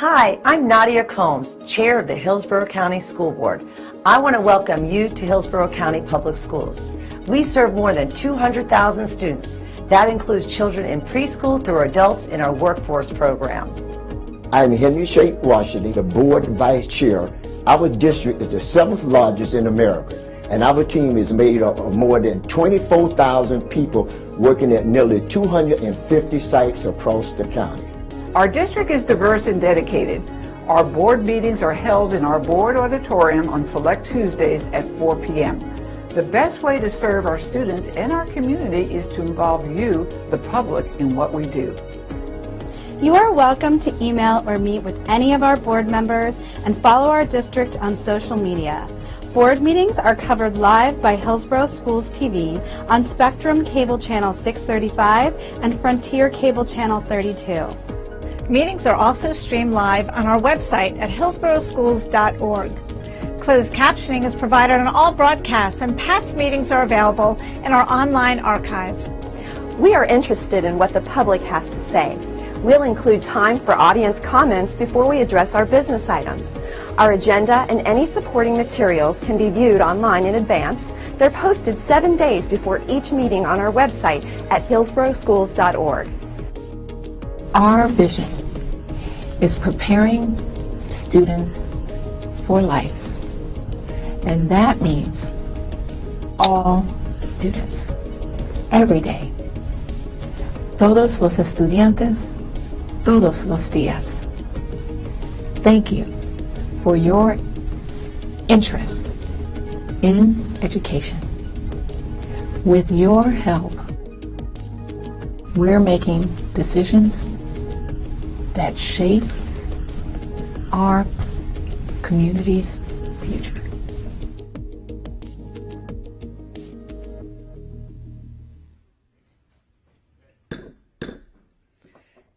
Hi, I'm Nadia Combs, Chair of the Hillsborough County School Board. I want to welcome you to Hillsborough County Public Schools. We serve more than 200,000 students. That includes children in preschool through adults in our workforce program. I'm Henry Shake Washington, the Board Vice Chair. Our district is the 7th largest in America, and our team is made up of more than 24,000 people working at nearly 250 sites across the county. Our district is diverse and dedicated. Our board meetings are held in our board auditorium on select Tuesdays at 4 p.m. The best way to serve our students and our community is to involve you, the public, in what we do. You are welcome to email or meet with any of our board members and follow our district on social media. Board meetings are covered live by Hillsborough Schools TV on Spectrum Cable Channel 635 and Frontier Cable Channel 32. Meetings are also streamed live on our website at hillsboroughschools.org. Closed captioning is provided on all broadcasts, and past meetings are available in our online archive. We are interested in what the public has to say. We'll include time for audience comments before we address our business items. Our agenda and any supporting materials can be viewed online in advance. They're posted 7 days before each meeting on our website at hillsboroughschools.org. Our vision is preparing students for life, and that means all students, every day. Todos los estudiantes, todos los días. Thank you for your interest in education. With your help, we're making decisions that shape our community's future.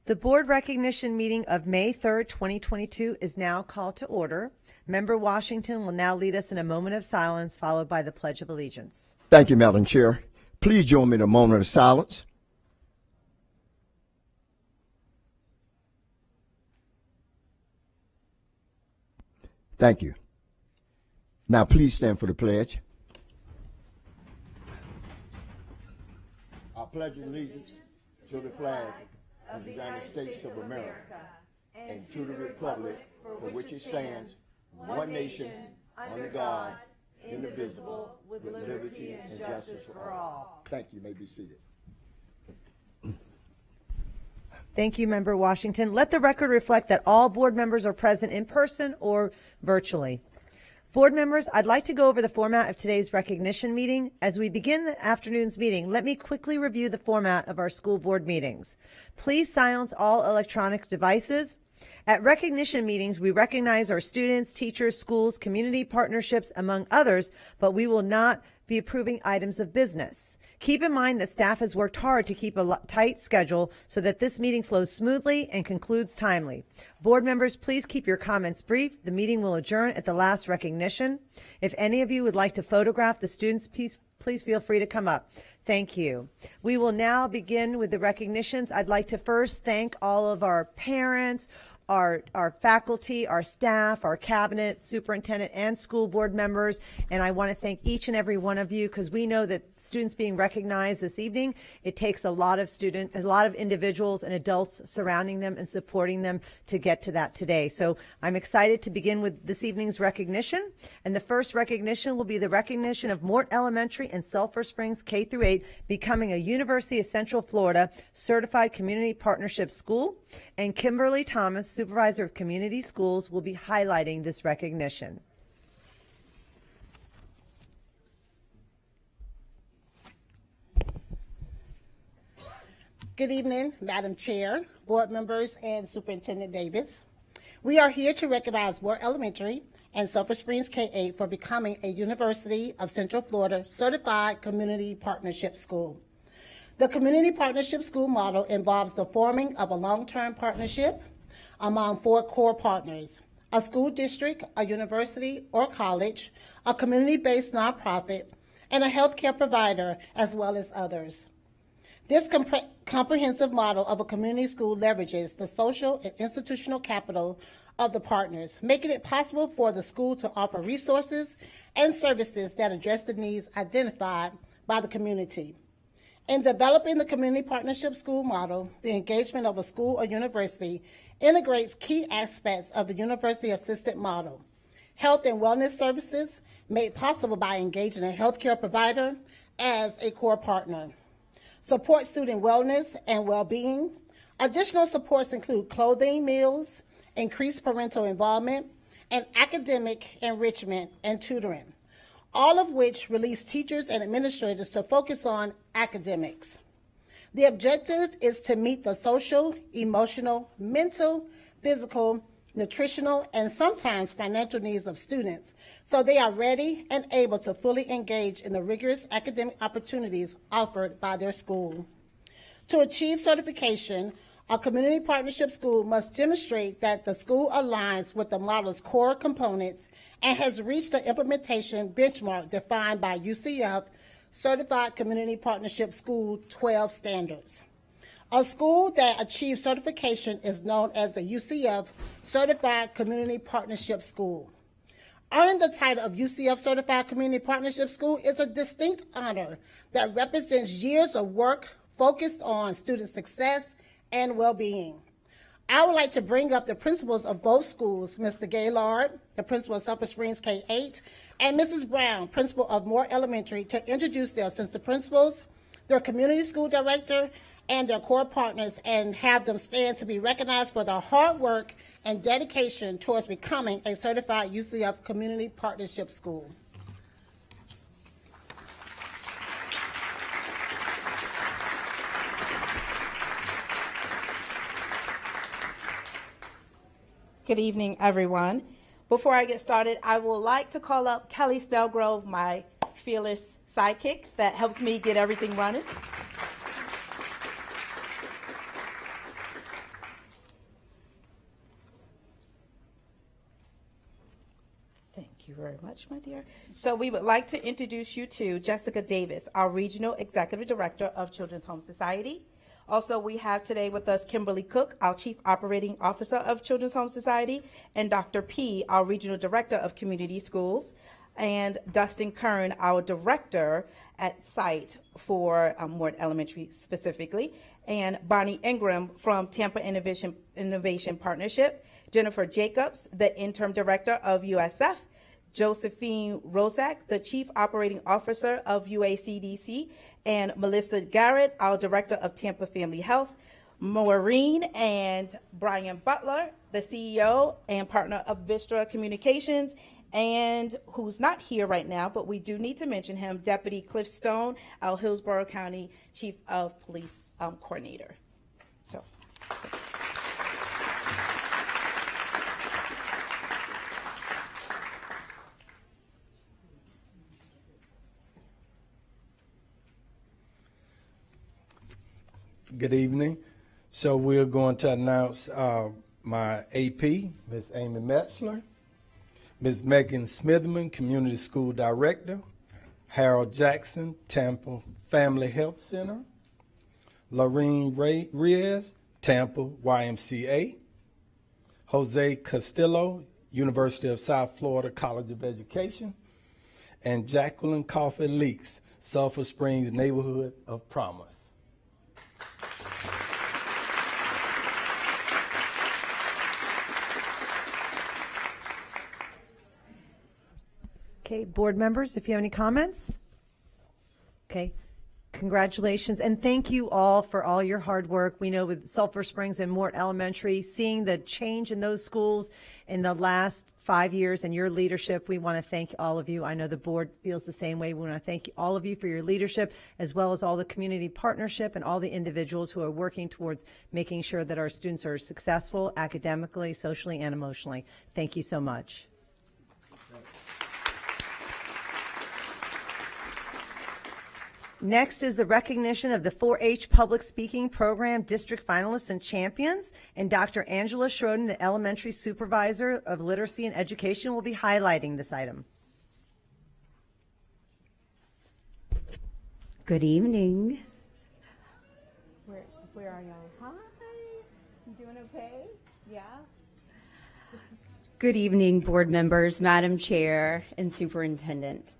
The board recognition meeting of May 3rd, 2022 is now called to order. Member Washington will now lead us in a moment of silence, followed by the Pledge of Allegiance. Thank you, Madam Chair. Please join me in a moment of silence. Thank you. Now please stand for the pledge. I pledge allegiance to the flag of the United States of America and to the republic for which it stands, one nation, under God, indivisible, with liberty and justice for all. Thank you. You may be seated. Thank you, Member Washington. Let the record reflect that all board members are present in person or virtually. Board members, I'd like to go over the format of today's recognition meeting. As we begin the afternoon's meeting, let me quickly review the format of our school board meetings. Please silence all electronic devices. At recognition meetings, we recognize our students, teachers, schools, community partnerships, among others, but we will not be approving items of business. Keep in mind that staff has worked hard to keep a tight schedule so that this meeting flows smoothly and concludes timely. Board members, please keep your comments brief. The meeting will adjourn at the last recognition. If any of you would like to photograph the students, please feel free to come up. Thank you. We will now begin with the recognitions. I'd like to first thank all of our parents, our faculty, our staff, our cabinet, superintendent, and school board members. And I want to thank each and every one of you, because we know that students being recognized this evening, it takes a lot of individuals and adults surrounding them and supporting them to get to that today. So I'm excited to begin with this evening's recognition. And the first recognition will be the recognition of Mort Elementary and Sulphur Springs K-8 becoming a University of Central Florida Certified Community Partnership School. And Kimberly Thomas, Supervisor of Community Schools, will be highlighting this recognition. Good evening, Madam Chair, board members, and Superintendent Davis. We are here to recognize Mort Elementary and Sulphur Springs K-8 for becoming a University of Central Florida Certified Community Partnership School. The Community Partnership School model involves the forming of a long-term partnership among 4 core partners: a school district, a university or college, a community-based nonprofit, and a healthcare provider, as well as others. This comprehensive model of a community school leverages the social and institutional capital of the partners, making it possible for the school to offer resources and services that address the needs identified by the community. In developing the community partnership school model, the engagement of a school or university integrates key aspects of the university assisted model. Health and wellness services made possible by engaging a healthcare provider as a core partner. Support student wellness and well-being. Additional supports include clothing, meals, increased parental involvement, and academic enrichment and tutoring, all of which release teachers and administrators to focus on academics. The objective is to meet the social, emotional, mental, physical, nutritional, and sometimes financial needs of students, so they are ready and able to fully engage in the rigorous academic opportunities offered by their school. To achieve certification, a community partnership school must demonstrate that the school aligns with the model's core components and has reached the implementation benchmark defined by UCF Certified Community Partnership School 12 standards. A school that achieves certification is known as the UCF Certified Community Partnership School. Earning the title of UCF Certified Community Partnership School is a distinct honor that represents years of work focused on student success and well-being. I would like to bring up the principals of both schools, Mr. Gaylord, the principal of Sulphur Springs K-8, and Mrs. Brown, principal of Moore Elementary, to introduce their assistant principals, their community school director, and their core partners, and have them stand to be recognized for their hard work and dedication towards becoming a certified UCF Community Partnership School. Good evening, everyone. Before I get started, I would like to call up Kelly Snellgrove, my fearless sidekick that helps me get everything running. Thank you very much, my dear. So we would like to introduce you to Jessica Davis, our Regional Executive Director of Children's Home Society. Also, we have today with us Kimberly Cook, our Chief Operating Officer of Children's Home Society, and Dr. P., our Regional Director of Community Schools, and Dustin Kern, our Director at Site for Moore Elementary specifically, and Bonnie Ingram from Tampa Innovation Partnership, Jennifer Jacobs, the Interim Director of USF, Josephine Roszak, the Chief Operating Officer of UACDC, and Melissa Garrett, our Director of Tampa Family Health, Maureen and Brian Butler, the CEO and partner of Vistra Communications, and who's not here right now, but we do need to mention him, Deputy Cliff Stone, our Hillsborough County Chief of Police Coordinator. So. Good evening. So we're going to announce my AP, Ms. Amy Metzler, Ms. Megan Smithman, Community School Director, Harold Jackson, Tampa Family Health Center, Lorene Reyes, Tampa YMCA, Jose Castillo, University of South Florida College of Education, and Jacqueline Coffey Leaks, Sulphur Springs Neighborhood of Promise. Okay, board members, if you have any comments. Okay, congratulations, and thank you all for all your hard work. We know with Sulphur Springs and Moore Elementary, seeing the change in those schools in the last 5 years and your leadership, we want to thank all of you. I know the board feels the same way. We want to thank all of you for your leadership, as well as all the community partnership and all the individuals who are working towards making sure that our students are successful academically, socially, and emotionally. Thank you so much. Next is the recognition of the 4-H Public Speaking Program District Finalists and Champions, and Dr. Angela Schroden, the Elementary Supervisor of Literacy and Education, will be highlighting this item. Good evening. Where are y'all? Hi. You doing okay? Yeah? Good evening, board members, Madam Chair, and Superintendent.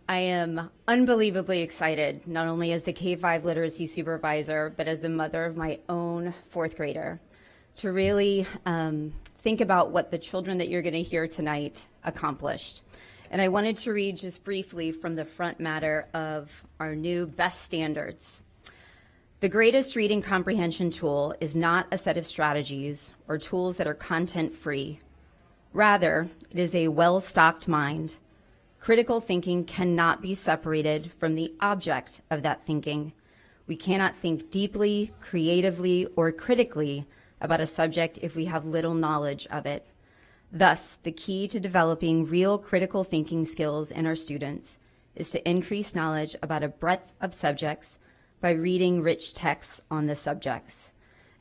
I am unbelievably excited, not only as the K-5 literacy supervisor, but as the mother of my own fourth grader, to really think about what the children that you're going to hear tonight accomplished. And I wanted to read just briefly from the front matter of our new best standards. The greatest reading comprehension tool is not a set of strategies or tools that are content-free. Rather, it is a well-stocked mind. Critical thinking cannot be separated from the object of that thinking. We cannot think deeply, creatively, or critically about a subject if we have little knowledge of it. Thus, the key to developing real critical thinking skills in our students is to increase knowledge about a breadth of subjects by reading rich texts on the subjects.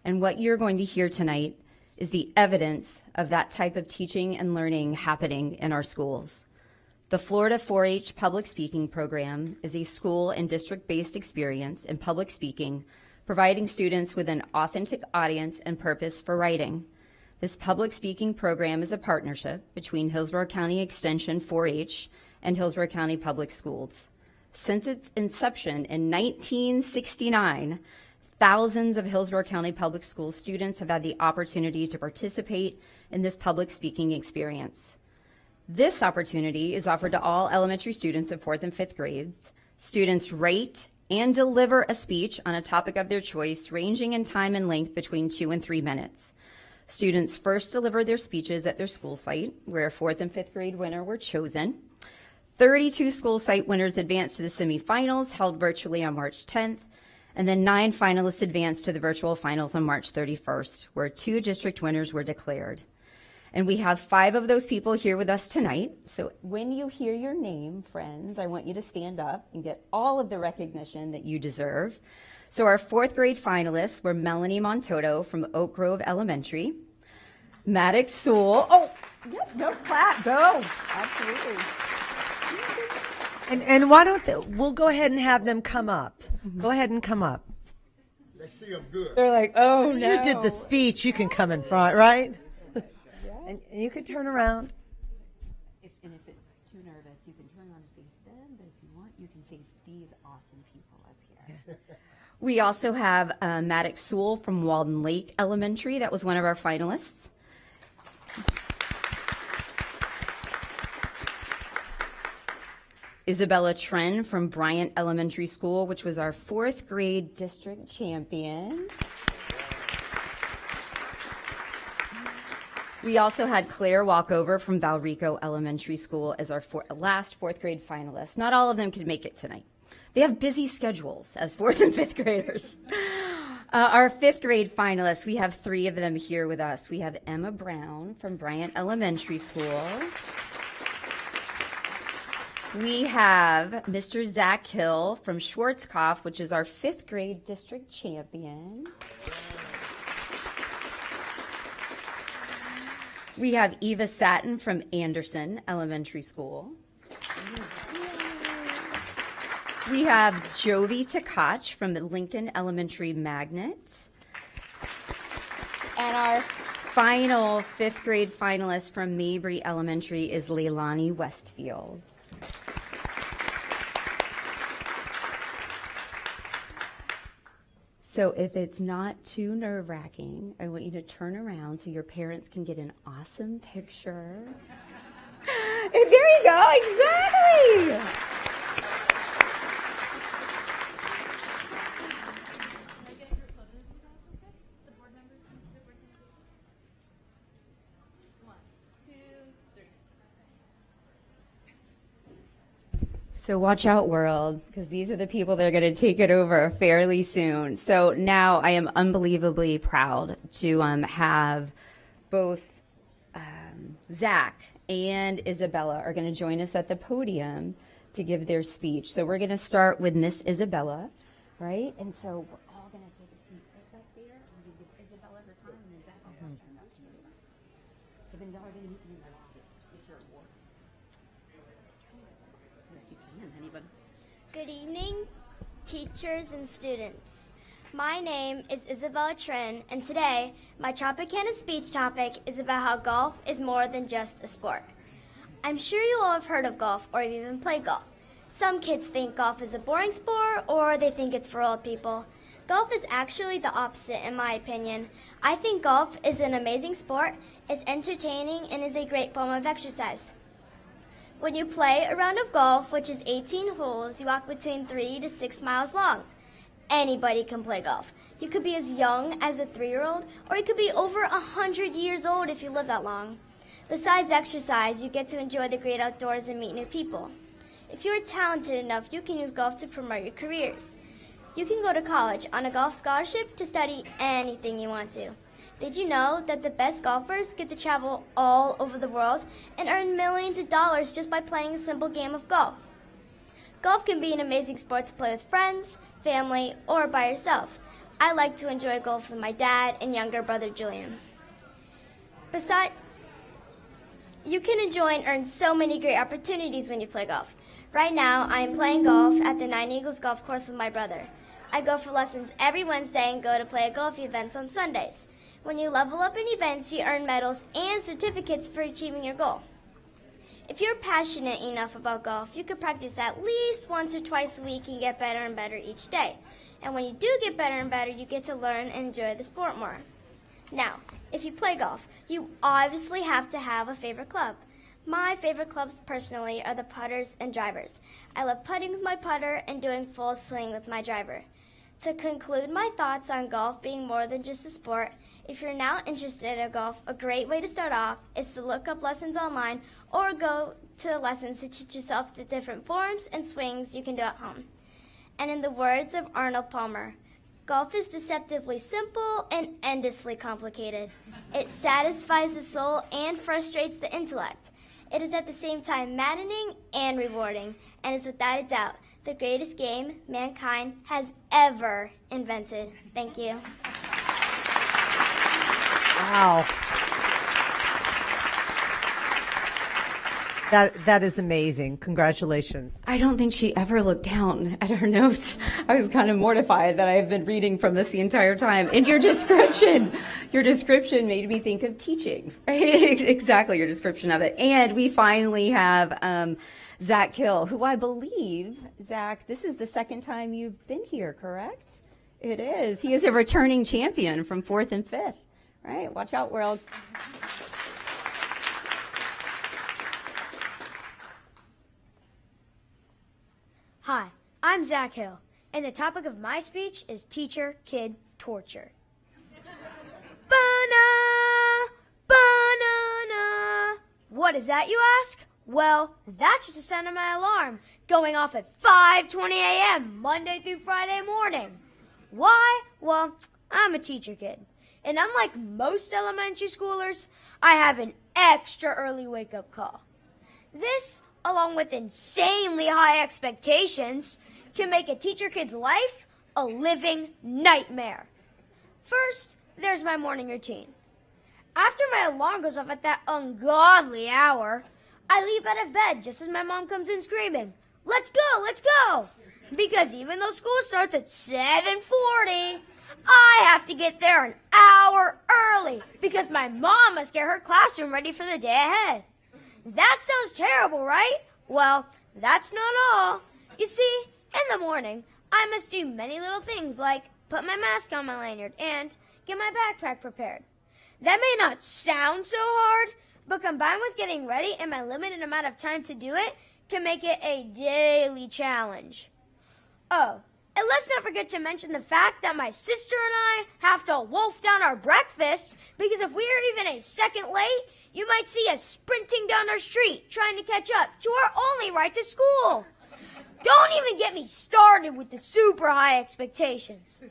And what you're going to hear tonight is the evidence of that type of teaching and learning happening in our schools. The Florida 4-H Public Speaking Program is a school and district-based experience in public speaking, providing students with an authentic audience and purpose for writing. This public speaking program is a partnership between Hillsborough County Extension 4-H and Hillsborough County Public Schools. Since its inception in 1969, thousands of Hillsborough County Public School students have had the opportunity to participate in this public speaking experience. This opportunity is offered to all elementary students in 4th and 5th grades. Students write and deliver a speech on a topic of their choice, ranging in time and length between 2 and 3 minutes. Students first deliver their speeches at their school site, where a 4th and 5th grade winner were chosen. 32 school site winners advanced to the semifinals, held virtually on March 10th, and then 9 finalists advanced to the virtual finals on March 31st, where 2 district winners were declared. And we have 5 of those people here with us tonight. So when you hear your name, friends, I want you to stand up and get all of the recognition that you deserve. So our 4th grade finalists were Melanie Montoto from Oak Grove Elementary, Maddox Sewell. Oh, yep, no clap, go. Absolutely. And why don't we'll go ahead and have them come up. Go ahead and come up. They see them good. They're like, oh no. You did the speech, you can come in front, right? And you can turn around. And if it's too nervous, you can turn around and face them, but if you want, you can face these awesome people up here. Yeah. We also have Maddox Sewell from Walden Lake Elementary. That was one of our finalists. Isabella Tren from Bryant Elementary School, which was our 4th grade district champion. We also had Claire Walkover from Valrico Elementary School as our last 4th grade finalist. Not all of them could make it tonight. They have busy schedules as 4th and 5th graders. Our 5th grade finalists, we have 3 of them here with us. We have Emma Brown from Bryant Elementary School. We have Mr. Zach Hill from Schwarzkopf, which is our 5th grade district champion. We have Eva Satin from Anderson Elementary School. We have Jovi Tkach from Lincoln Elementary Magnet. And our final 5th grade finalist from Mabry Elementary is Leilani Westfield. So if it's not too nerve-wracking, I want you to turn around so your parents can get an awesome picture. There you go, exactly. So watch out, world, because these are the people that are going to take it over fairly soon. So now I am unbelievably proud to have both Zach and Isabella are going to join us at the podium to give their speech. So we're going to start with Miss Isabella, right? And so we're all going to take a seat right up there. I'm going to give Isabella her time, and then Zach will turn that to you. But then y'all are going to meet me in the lobby. Get your award. Yes, you can. Anybody? Good evening, teachers and students. My name is Isabella Trin, and today my Tropicana speech topic is about how golf is more than just a sport. I'm sure you all have heard of golf or even played golf. Some kids think golf is a boring sport or they think it's for old people. Golf is actually the opposite in my opinion. I think golf is an amazing sport, it's entertaining, and is a great form of exercise. When you play a round of golf, which is 18 holes, you walk between 3 to 6 miles long. Anybody can play golf. You could be as young as a 3-year-old, or you could be over 100 years old if you live that long. Besides exercise, you get to enjoy the great outdoors and meet new people. If you're talented enough, you can use golf to promote your careers. You can go to college on a golf scholarship to study anything you want to. Did you know that the best golfers get to travel all over the world and earn millions of dollars just by playing a simple game of golf? Golf can be an amazing sport to play with friends, family, or by yourself. I like to enjoy golf with my dad and younger brother Julian. Besides, you can enjoy and earn so many great opportunities when you play golf. Right now, I am playing golf at the Nine Eagles Golf Course with my brother. I go for lessons every Wednesday and go to play at golf events on Sundays. When you level up in events, you earn medals and certificates for achieving your goal. If you're passionate enough about golf, you could practice at least once or twice a week and get better and better each day. And when you do get better and better, you get to learn and enjoy the sport more. Now, if you play golf, you obviously have to have a favorite club. My favorite clubs personally are the putters and drivers. I love putting with my putter and doing full swing with my driver. To conclude my thoughts on golf being more than just a sport, if you're now interested in golf, a great way to start off is to look up lessons online or go to lessons to teach yourself the different forms and swings you can do at home. And in the words of Arnold Palmer, golf is deceptively simple and endlessly complicated. It satisfies the soul and frustrates the intellect. It is at the same time maddening and rewarding, and is without a doubt the greatest game mankind has ever invented. Thank you. Wow. That is amazing. Congratulations. I don't think she ever looked down at her notes. I was kind of mortified that I have been reading from this the entire time. And your description made me think of teaching, right? Exactly, your description of it. And we finally have Zach Kill, who I believe, Zach, this is the second time you've been here, correct? It is. He is a returning champion from 4th and 5th, right? Watch out, world. Hi, I'm Zach Hill, and the topic of my speech is teacher-kid torture. Banana, banana. What is that, you ask? Well, that's just the sound of my alarm going off at 5:20 a.m. Monday through Friday morning. Why? Well, I'm a teacher kid, and unlike most elementary schoolers, I have an extra early wake-up call. This, along with insanely high expectations, can make a teacher kid's life a living nightmare. First, there's my morning routine. After my alarm goes off at that ungodly hour, I leap out of bed just as my mom comes in screaming, "Let's go, let's go!" Because even though school starts at 7:40, I have to get there an hour early because my mom must get her classroom ready for the day ahead. That sounds terrible, right? Well, that's not all. You see, in the morning, I must do many little things like put my mask on my lanyard and get my backpack prepared. That may not sound so hard, but combined with getting ready and my limited amount of time to do it can make it a daily challenge. Oh, and let's not forget to mention the fact that my sister and I have to wolf down our breakfast because if we are even a second late, you might see us sprinting down our street trying to catch up to our only ride to school. Don't even get me started with the super high expectations.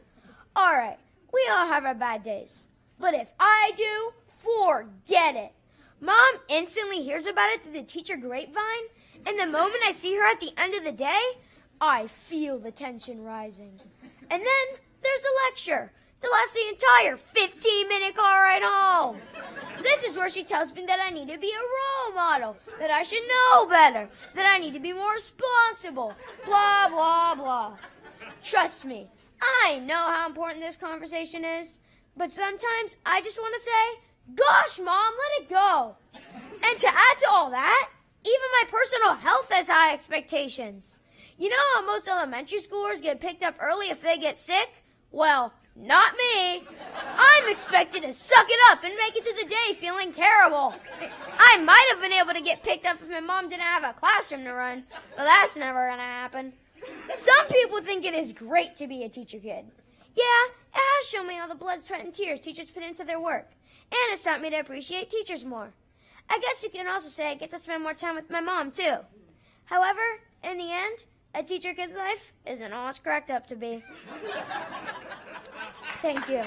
All right, we all have our bad days. But if I do, forget it. Mom instantly hears about it through the teacher grapevine, and the moment I see her at the end of the day, I feel the tension rising. And then there's a lecture that lasts the entire 15-minute car ride home. This is where she tells me that I need to be a role model, that I should know better, that I need to be more responsible, blah, blah, blah. Trust me, I know how important this conversation is, but sometimes I just want to say, gosh, Mom, let it go. And to add to all that, even my personal health has high expectations. You know how most elementary schoolers get picked up early if they get sick? Well, not me. I'm expected to suck it up and make it to the day feeling terrible. I might have been able to get picked up if my mom didn't have a classroom to run, but that's never going to happen. Some people think it is great to be a teacher kid. Yeah, it has shown me all the blood, sweat, and tears teachers put into their work, and it's taught me to appreciate teachers more. I guess you can also say I get to spend more time with my mom, too. However, in the end, a teacher kid's life isn't all it's cracked up to be. Thank you.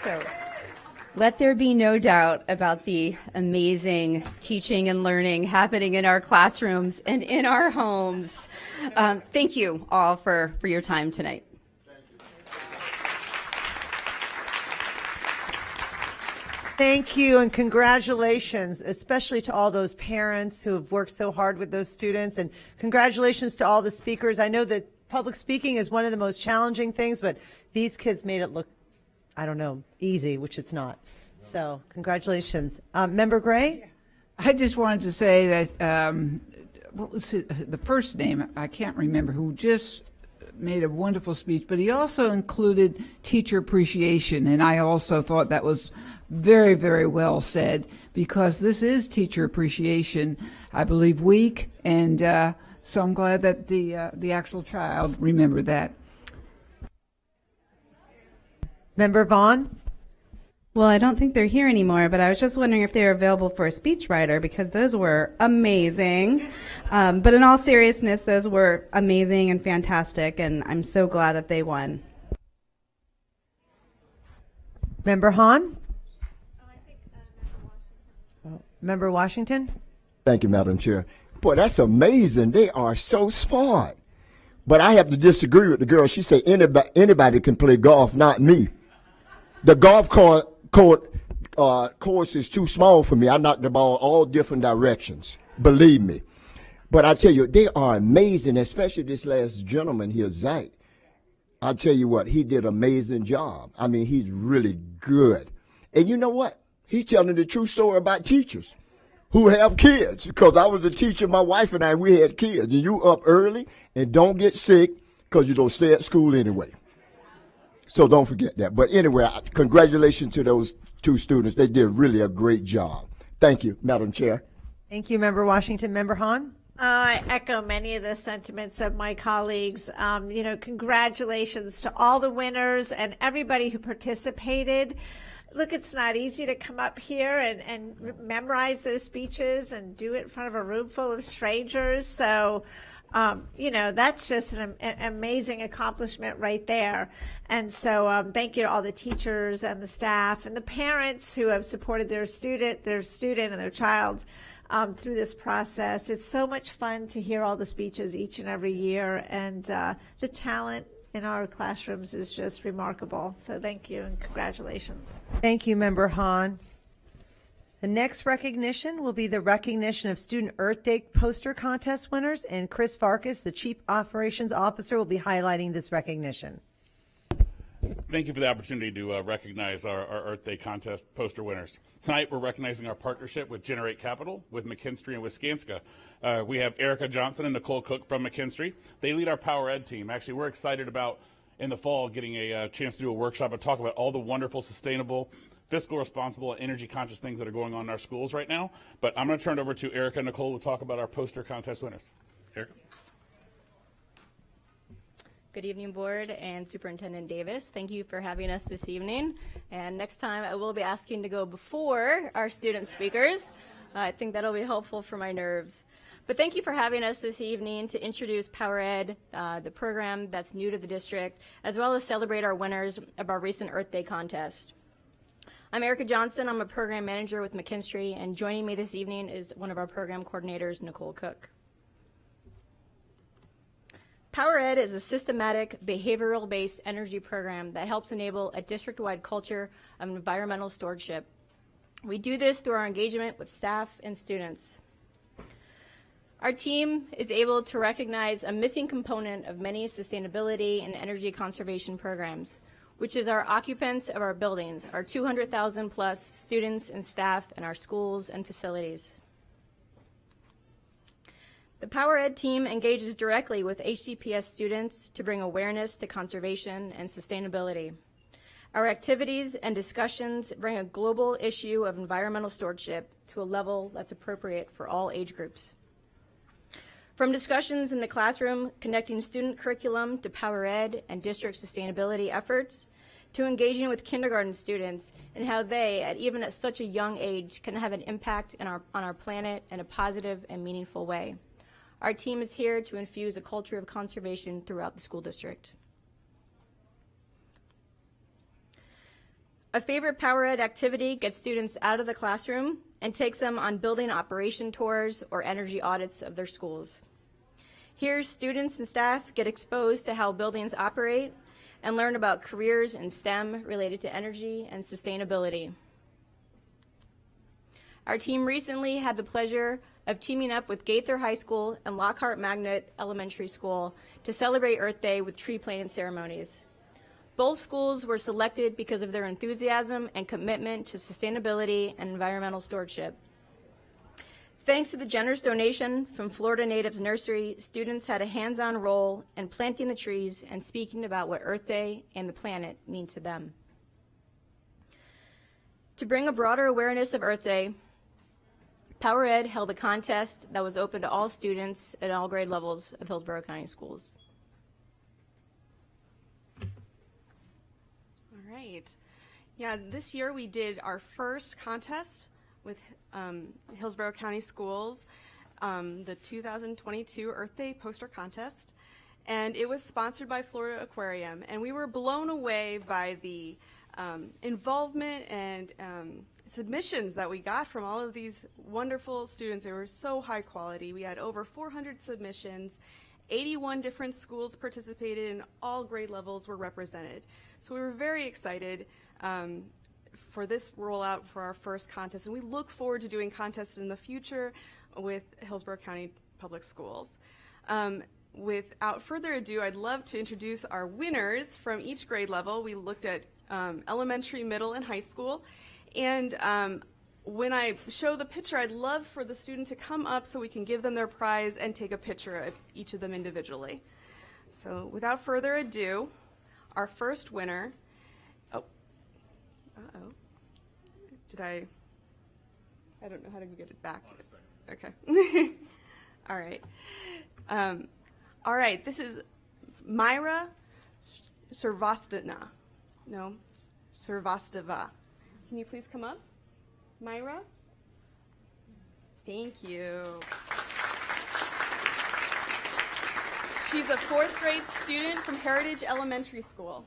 So, let there be no doubt about the amazing teaching and learning happening in our classrooms and in our homes. Thank you all for your time tonight. Thank you and congratulations, especially to all those parents who have worked so hard with those students, and congratulations to all the speakers. I know that public speaking is one of the most challenging things, but these kids made it look, I don't know, easy, which it's not. So congratulations. Member Gray? I just wanted to say that, what was the first name? I can't remember, who just made a wonderful speech, but he also included teacher appreciation, and I also thought that was very, very well said, because this is Teacher Appreciation, I believe, week, and so I'm glad that the actual child remembered that. Member Vaughn? Well, I don't think they're here anymore, but I was just wondering if they're available for a speechwriter, because those were amazing. But in all seriousness, those were amazing and fantastic, and I'm so glad that they won. Member Hahn? Member Washington? Thank you, Madam Chair. Boy, that's amazing. They are so smart. But I have to disagree with the girl. She said anybody can play golf, not me. The golf course is too small for me. I knock the ball all different directions, believe me. But I tell you, they are amazing, especially this last gentleman here, Zach. I tell you what, he did an amazing job. I mean, he's really good. And you know what? He's telling the true story about teachers who have kids. Because I was a teacher, my wife and I, we had kids. And you up early and don't get sick because you don't stay at school anyway. So don't forget that. But anyway, congratulations to those two students. They did really a great job. Thank you, Madam Chair. Thank you, Member Washington. Member Hahn? I echo many of the sentiments of my colleagues. Congratulations to all the winners and everybody who participated. Look, it's not easy to come up here and memorize those speeches and do it in front of a room full of strangers. So, that's just an amazing accomplishment right there. And so thank you to all the teachers and the staff and the parents who have supported their student and their child through this process. It's so much fun to hear all the speeches each and every year, and the talent in our classrooms is just remarkable. So thank you and congratulations. Thank you, Member Hahn. The next recognition will be the recognition of Student Earth Day poster contest winners, and Chris Farkas, the Chief Operations Officer, will be highlighting this recognition. Thank you for the opportunity to recognize our Earth Day contest poster winners. Tonight, we're recognizing our partnership with Generate Capital, with McKinstry and Wisconsin. We have Erica Johnson and Nicole Cook from McKinstry. They lead our Power Ed team. Actually, we're excited about, in the fall, getting a chance to do a workshop and talk about all the wonderful, sustainable, fiscal responsible, and energy conscious things that are going on in our schools right now. But I'm going to turn it over to Erica and Nicole to talk about our poster contest winners. Erica. Good evening, Board and Superintendent Davis. Thank you for having us this evening. And next time I will be asking to go before our student speakers. I think that'll be helpful for my nerves. But thank you for having us this evening to introduce Power Ed, the program that's new to the district, as well as celebrate our winners of our recent Earth Day contest. I'm Erica Johnson. I'm a program manager with McKinstry, and joining me this evening is one of our program coordinators, Nicole Cook. Power Ed is a systematic, behavioral-based energy program that helps enable a district-wide culture of environmental stewardship. We do this through our engagement with staff and students. Our team is able to recognize a missing component of many sustainability and energy conservation programs, which is our occupants of our buildings, our 200,000 plus students and staff in our schools and facilities. The PowerEd team engages directly with HCPS students to bring awareness to conservation and sustainability. Our activities and discussions bring a global issue of environmental stewardship to a level that's appropriate for all age groups. From discussions in the classroom connecting student curriculum to PowerEd and district sustainability efforts, to engaging with kindergarten students and how they, even at such a young age, can have an impact on our planet in a positive and meaningful way. Our team is here to infuse a culture of conservation throughout the school district. A favorite PowerEd activity gets students out of the classroom and takes them on building operation tours or energy audits of their schools. Here, students and staff get exposed to how buildings operate and learn about careers in STEM related to energy and sustainability. Our team recently had the pleasure of teaming up with Gaither High School and Lockhart Magnet Elementary School to celebrate Earth Day with tree planting ceremonies. Both schools were selected because of their enthusiasm and commitment to sustainability and environmental stewardship. Thanks to the generous donation from Florida Natives Nursery, students had a hands-on role in planting the trees and speaking about what Earth Day and the planet mean to them. To bring a broader awareness of Earth Day, PowerEd held a contest that was open to all students at all grade levels of Hillsborough County Schools. All right. Yeah, this year we did our first contest with Hillsborough County Schools, the 2022 Earth Day poster contest, and it was sponsored by Florida Aquarium, and we were blown away by the involvement and submissions that we got from all of these wonderful students. They were so high quality. We had over 400 submissions, 81 different schools participated, and all grade levels were represented. So we were very excited for this rollout for our first contest, and we look forward to doing contests in the future with Hillsborough County Public Schools. Without further ado, I'd love to introduce our winners from each grade level. We looked at elementary, middle, and high school, and when I show the picture, I'd love for the student to come up so we can give them their prize and take a picture of each of them individually. So without further ado, our first winner, I don't know how to get it back. Okay. All right. All right, this is Myra Servastova. No, Servastova. Can you please come up? Myra? Thank you. She's a 4th grade student from Heritage Elementary School.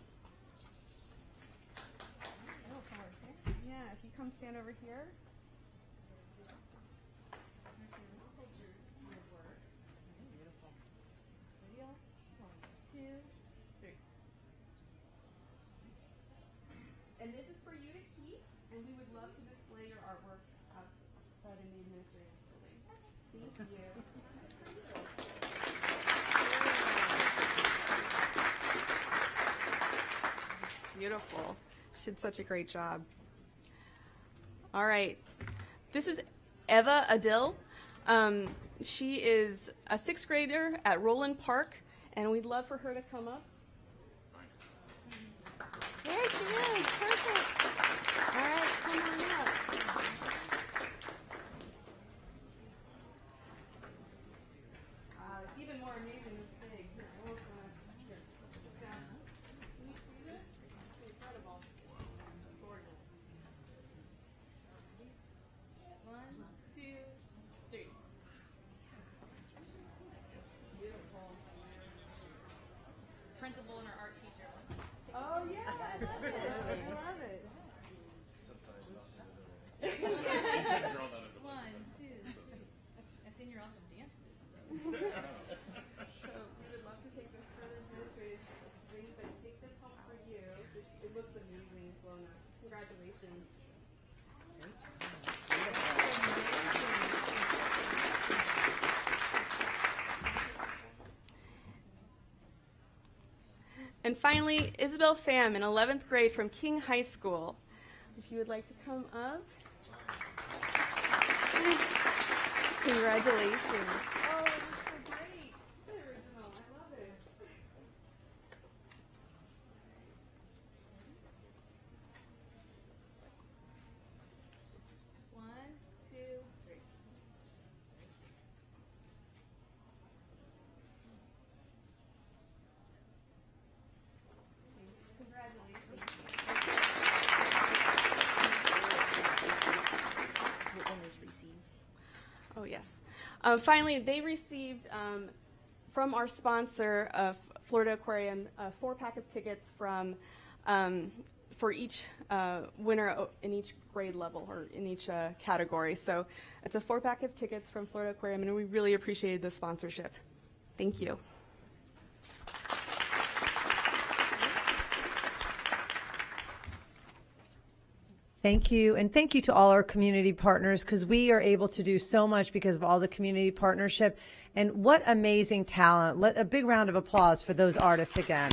Yeah, if you come stand over here. And this is for you to keep, and we would love to display your artwork outside in the administrative building. Thank you. It's beautiful. She did such a great job. All right. This is Eva Adil. She is a 6th grader at Roland Park, and we'd love for her to come up. There she is, perfect. All right, come on up. It's even more amazing this big. Here, can you see this? It's incredible. It's gorgeous. 1, 2, 3. Beautiful. Principal and our art teacher. Oh, yeah, I love it. I love it. 1, 2. I've seen your awesome dance moves. So we would love to take this for the administrative things and take this home for you. It looks amazing, blown up. Congratulations. And finally, Isabel Pham in 11th grade from King High School. If you would like to come up. Congratulations. Oh, that's so great. Original. I love it. One, two, three. Oh, yes. Finally, they received from our sponsor, Florida Aquarium, a 4-pack of tickets from for each winner in each grade level or in each category. So it's a 4-pack of tickets from Florida Aquarium, and we really appreciated the sponsorship. Thank you. Thank you. And thank you to all our community partners, because we are able to do so much because of all the community partnership. And what amazing talent. A big round of applause for those artists again.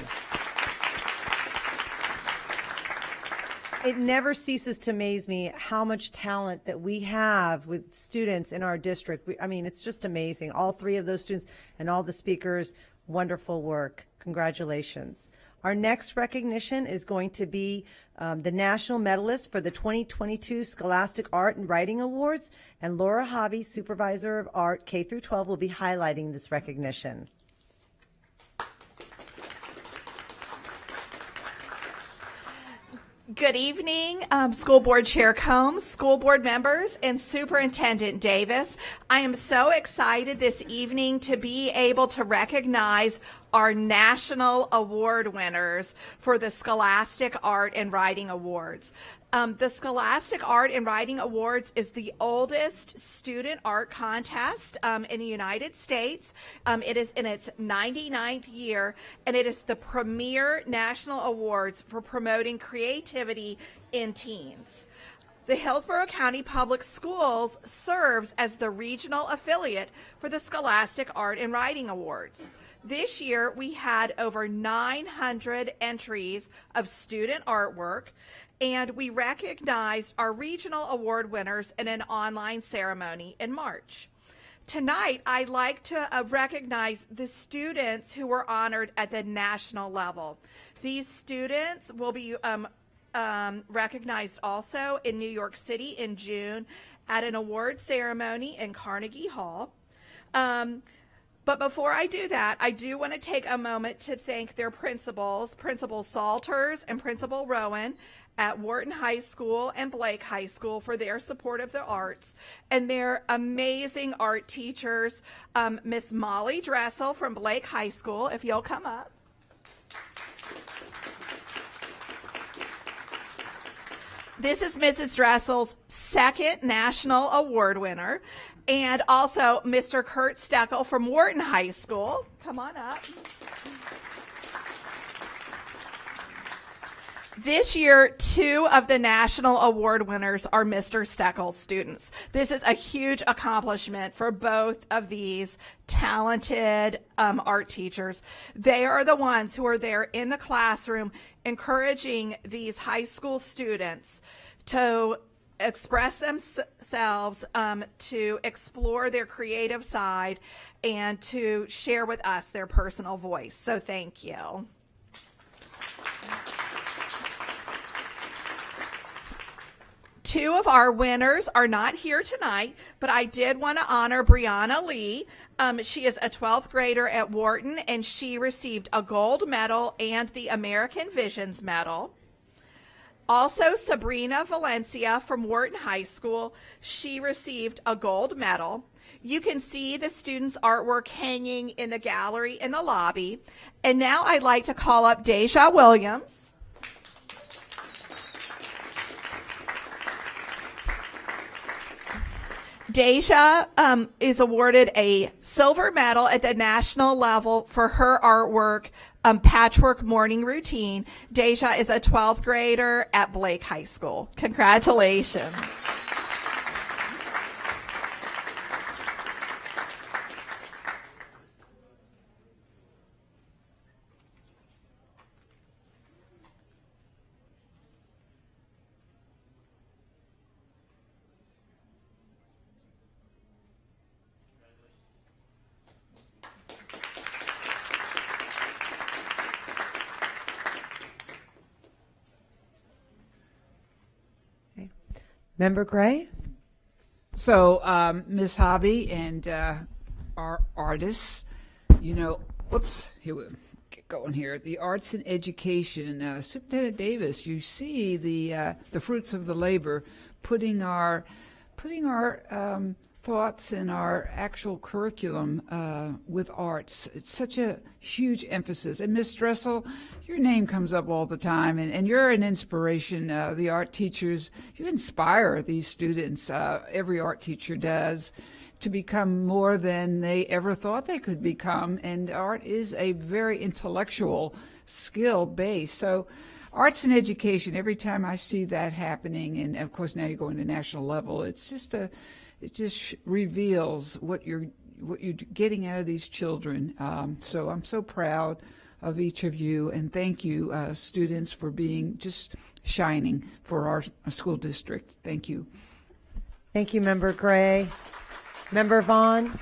It never ceases to amaze me how much talent that we have with students in our district. I mean, it's just amazing. All 3 of those students and all the speakers, wonderful work. Congratulations. Our next recognition is going to be the national medalist for the 2022 Scholastic Art and Writing Awards, and Laura Hobby, Supervisor of Art K-12, will be highlighting this recognition. Good evening, School Board Chair Combs, school board members, and Superintendent Davis. I am so excited this evening to be able to recognize our national award winners for the Scholastic Art and Writing Awards. The Scholastic Art and Writing Awards is the oldest student art contest in the United States. It is in its 99th year, and it is the premier national awards for promoting creativity in teens. The Hillsborough County Public Schools serves as the regional affiliate for the Scholastic Art and Writing Awards. This year, we had over 900 entries of student artwork, and we recognized our regional award winners in an online ceremony in March. Tonight, I'd like to recognize the students who were honored at the national level. These students will be recognized also in New York City in June at an award ceremony in Carnegie Hall. But before I do that, I do want to take a moment to thank their principals, Principal Salters and Principal Rowan at Wharton High School and Blake High School, for their support of the arts, and their amazing art teachers, Miss Molly Dressel from Blake High School, if you'll come up. This is Mrs. Dressel's second national award winner, and also Mr. Kurt Steckel from Wharton High School. Come on up. This year, 2 of the national award winners are Mr. Steckel's students. This is a huge accomplishment for both of these talented art teachers. They are the ones who are there in the classroom encouraging these high school students to express themselves, to explore their creative side, and to share with us their personal voice. So thank you. Two of our winners are not here tonight, but I did want to honor Brianna Lee. She is a 12th grader at Wharton, and she received a gold medal and the American Visions Medal. Also, Sabrina Valencia from Wharton High School, she received a gold medal. You can see the students' artwork hanging in the gallery in the lobby. And now I'd like to call up Deja Williams. Deja is awarded a silver medal at the national level for her artwork, Patchwork Morning Routine. Deja is a 12th grader at Blake High School. Congratulations. Member Gray? So, Ms. Hobby and our artists, here we get going here. The arts and education, Superintendent Davis, you see the fruits of the labor, putting our thoughts and our actual curriculum with arts. It's such a huge emphasis. And Ms. Dressel, your name comes up all the time, and you're an inspiration. The art teachers, you inspire these students, every art teacher does, to become more than they ever thought they could become. And art is a very intellectual skill base. So arts and education, every time I see that happening, and of course now you're going to national level, it just reveals what you're getting out of these children. So I'm so proud of each of you, and thank you, students, for being just shining for our school district. Thank you. Thank you, Member Gray. Member Vaughn?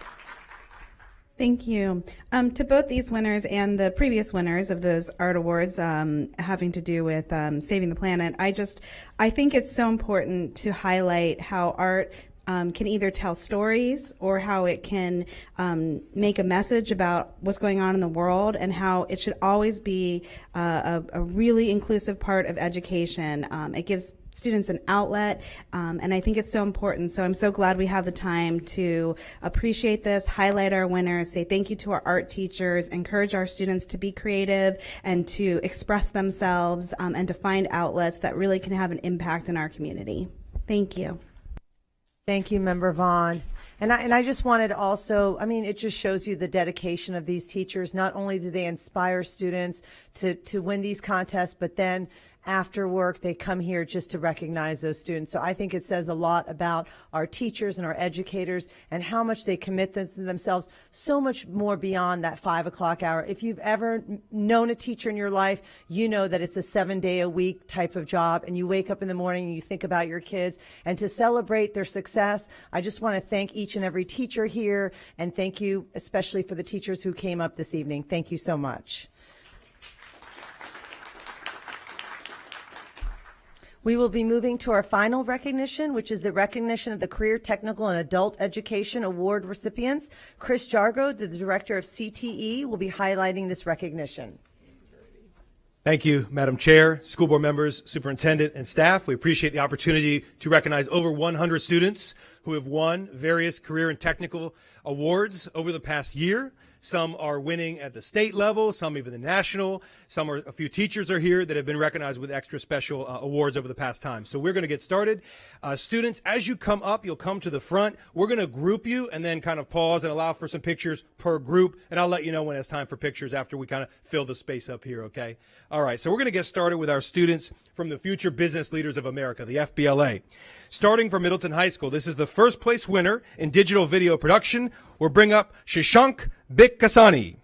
Thank you. To both these winners and the previous winners of those art awards having to do with saving the planet, I think it's so important to highlight how art can either tell stories or how it can make a message about what's going on in the world, and how it should always be a really inclusive part of education. It gives students an outlet, and I think it's so important. So I'm so glad we have the time to appreciate this, highlight our winners, say thank you to our art teachers, encourage our students to be creative and to express themselves, and to find outlets that really can have an impact in our community. Thank you. Thank you, Member Vaughn. And I just wanted to also, it just shows you the dedication of these teachers. Not only do they inspire students to win these contests, but then after work, they come here just to recognize those students. So I think it says a lot about our teachers and our educators and how much they commit themselves so much more beyond that 5 o'clock hour. If you've ever known a teacher in your life, you know that it's a 7-day-a-week type of job, and you wake up in the morning and you think about your kids. And to celebrate their success, I just want to thank each and every teacher here, and thank you especially for the teachers who came up this evening. Thank you so much. We will be moving to our final recognition, which is the recognition of the Career Technical and Adult Education Award recipients. Chris Jargo, the Director of CTE, will be highlighting this recognition. Thank you, Madam Chair, school board members, superintendent, and staff. We appreciate the opportunity to recognize over 100 students who have won various career and technical awards over the past year. Some are winning at the state level, some even the national. A few teachers are here that have been recognized with extra special awards over the past time. So we're going to get started. Students, as you come up, you'll come to the front. We're going to group you and then kind of pause and allow for some pictures per group. And I'll let you know when it's time for pictures after we kind of fill the space up here, okay? All right, so we're going to get started with our students from the Future Business Leaders of America, the FBLA. Starting from Middleton High School, this is the first place winner in digital video production. We'll bring up Shashank Bikkasani.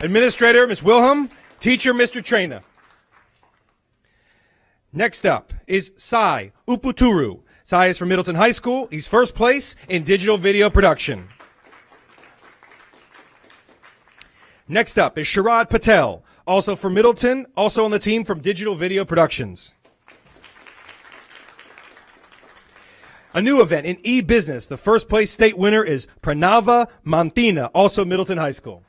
Administrator, Ms. Wilhelm. Teacher, Mr. Traina. Next up is Sai Uputuru. Sai is from Middleton High School. He's first place in digital video production. Next up is Sharad Patel, also from Middleton, also on the team from Digital Video Productions. A new event in e-business. The first place state winner is Pranava Mantina, also Middleton High School.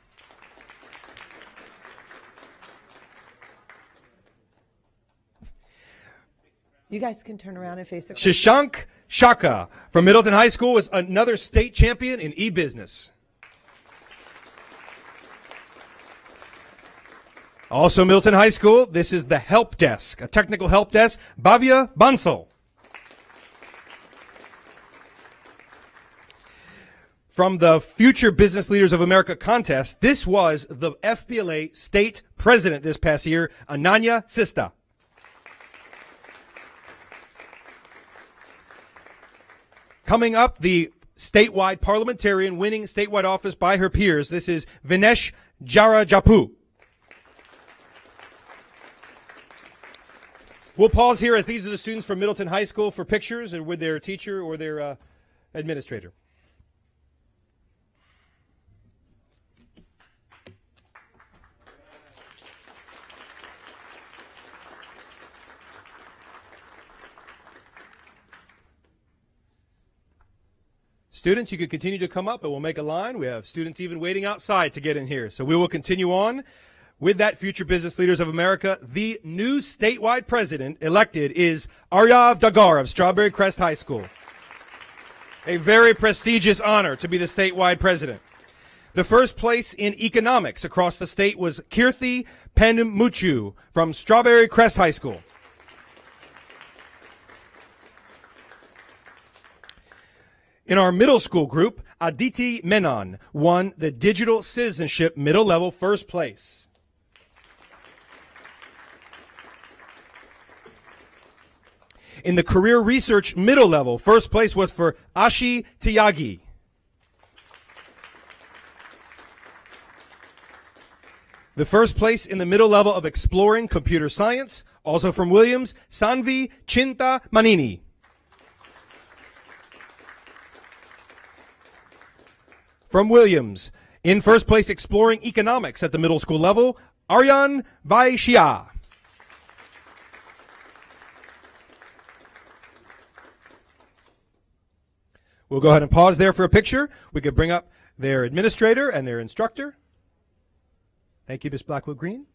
You guys can turn around and face the Shashank Shaka from Middleton High School is another state champion in e-business. Also Middleton High School, this is the help desk, a technical help desk, Bhavya Bansal. From the Future Business Leaders of America contest, this was the FBLA state president this past year, Ananya Sista. Coming up, the statewide parliamentarian winning statewide office by her peers. This is Vinesh Jarajapu. We'll pause here as these are the students from Middleton High School for pictures and with their teacher or their administrator. Students, you can continue to come up and we'll make a line. We have students even waiting outside to get in here. So we will continue on with that. Future Business Leaders of America. The new statewide president elected is Aryav Dagar of Strawberry Crest High School. A very prestigious honor to be the statewide president. The first place in economics across the state was Kirthi Panmuchu from Strawberry Crest High School. In our middle school group, Aditi Menon won the Digital Citizenship Middle Level first place. In the Career Research Middle Level, first place was for Ashi Tyagi. The first place in the middle level of Exploring Computer Science, also from Williams, Sanvi Chinta Manini. From Williams, in first place Exploring Economics at the middle school level, Aryan Vaishya. We'll go ahead and pause there for a picture. We could bring up their administrator and their instructor. Thank you, Ms. Blackwood Green.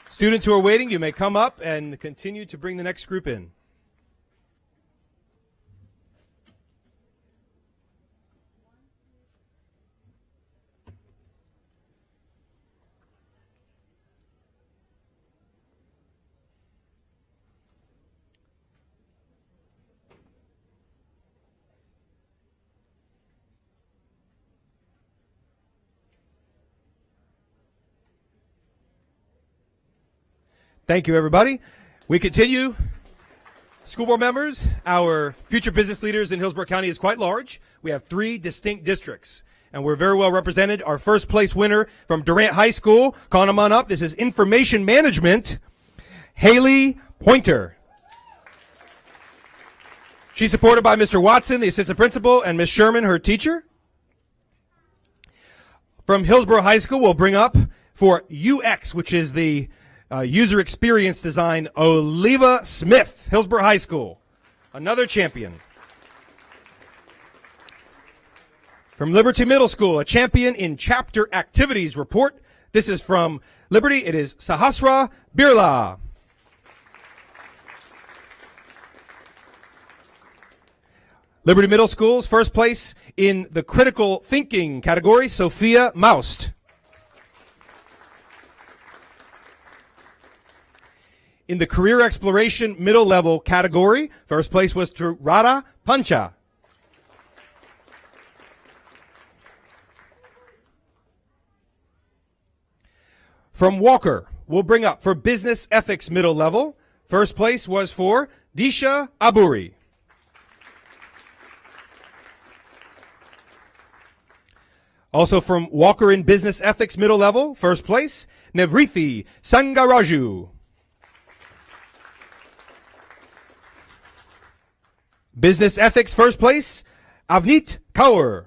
Students who are waiting, you may come up and continue to bring the next group in. Thank you, everybody. We continue. School board members, our future business leaders in Hillsborough County is quite large. We have 3 distinct districts, and we're very well represented. Our first place winner from Durant High School, calling them on up. This is Information Management, Haley Pointer. She's supported by Mr. Watson, the assistant principal, and Ms. Sherman, her teacher. From Hillsborough High School, we'll bring up for UX, which is the user experience design, Oliva Smith, Hillsborough High School, another champion. From Liberty Middle School, a champion in chapter activities report. This is from Liberty. It is Sahasra Birla. Liberty Middle School's first place in the critical thinking category, Sophia Maust. In the career exploration middle level category, first place was to Radha Pancha. From Walker, we'll bring up for business ethics middle level, first place was for Disha Aburi. Also from Walker in business ethics middle level, first place, Nevrithi Sangaraju. Business ethics first place, Avneet Kaur.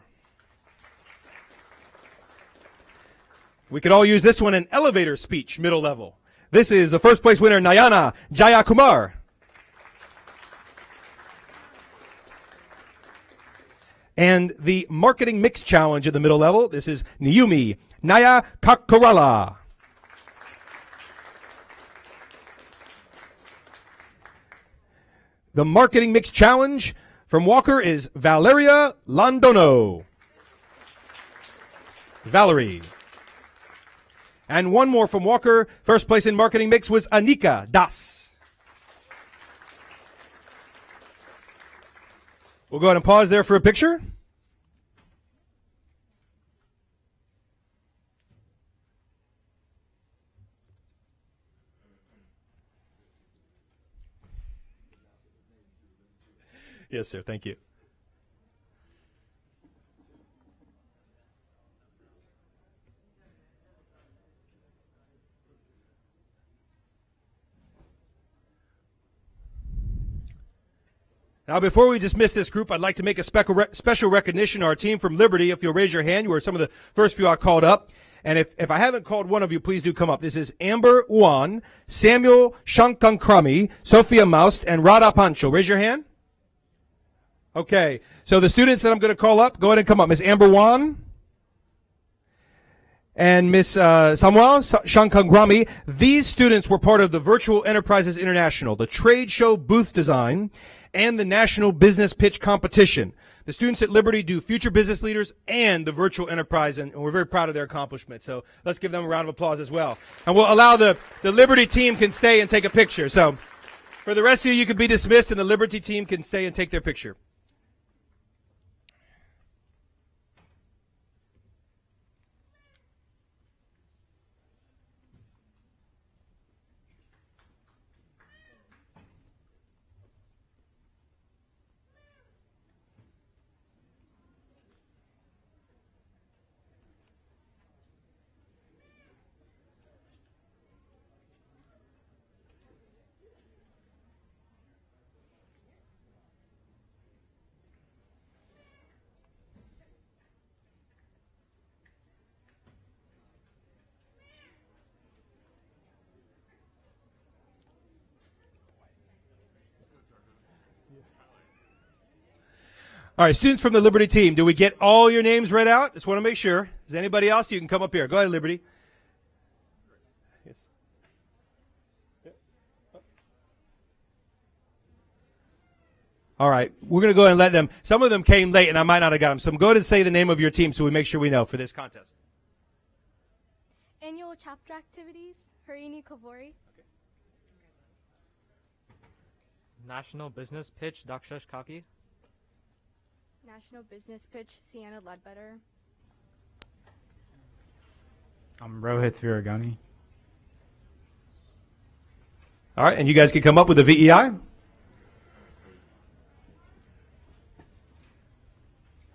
We could all use this one in elevator speech, middle level. This is the first place winner, Nayana Jayakumar. And the marketing mix challenge at the middle level, this is Niyumi Naya Kakorala. The marketing mix challenge from Walker is Valeria Londono. Valerie. And one more from Walker. First place in marketing mix was Anika Das. We'll go ahead and pause there for a picture. Yes, sir. Thank you. Now, before we dismiss this group, I'd like to make a special recognition to our team from Liberty. If you'll raise your hand, you were some of the first few I called up. And if I haven't called one of you, please do come up. This is Amber Wan, Samuel Shankankrami, Sophia Maust, and Radha Pancho. Raise your hand. Okay. So the students that I'm going to call up, go ahead and come up. Miss Amber Wan and Miss Samuel Shankankrami. These students were part of the Virtual Enterprises International, the trade show booth design, and the National Business Pitch Competition. The students at Liberty do Future Business Leaders and the Virtual Enterprise, and we're very proud of their accomplishment. So let's give them a round of applause as well. And we'll allow the Liberty team can stay and take a picture. So for the rest of you can be dismissed, and the Liberty team can stay and take their picture. All right, students from the Liberty team, do we get all your names read out? Just want to make sure. Is anybody else? You can come up here. Go ahead, Liberty. Yes. All right, we're going to go ahead and let them. Some of them came late, and I might not have got them. So go ahead and say the name of your team so we make sure we know for this contest. Annual chapter activities, Harini Kavori. National Business Pitch, Dakshesh Kaki. National Business Pitch, Sienna Ledbetter. I'm Rohit Viragani. All right, and you guys can come up with a VEI.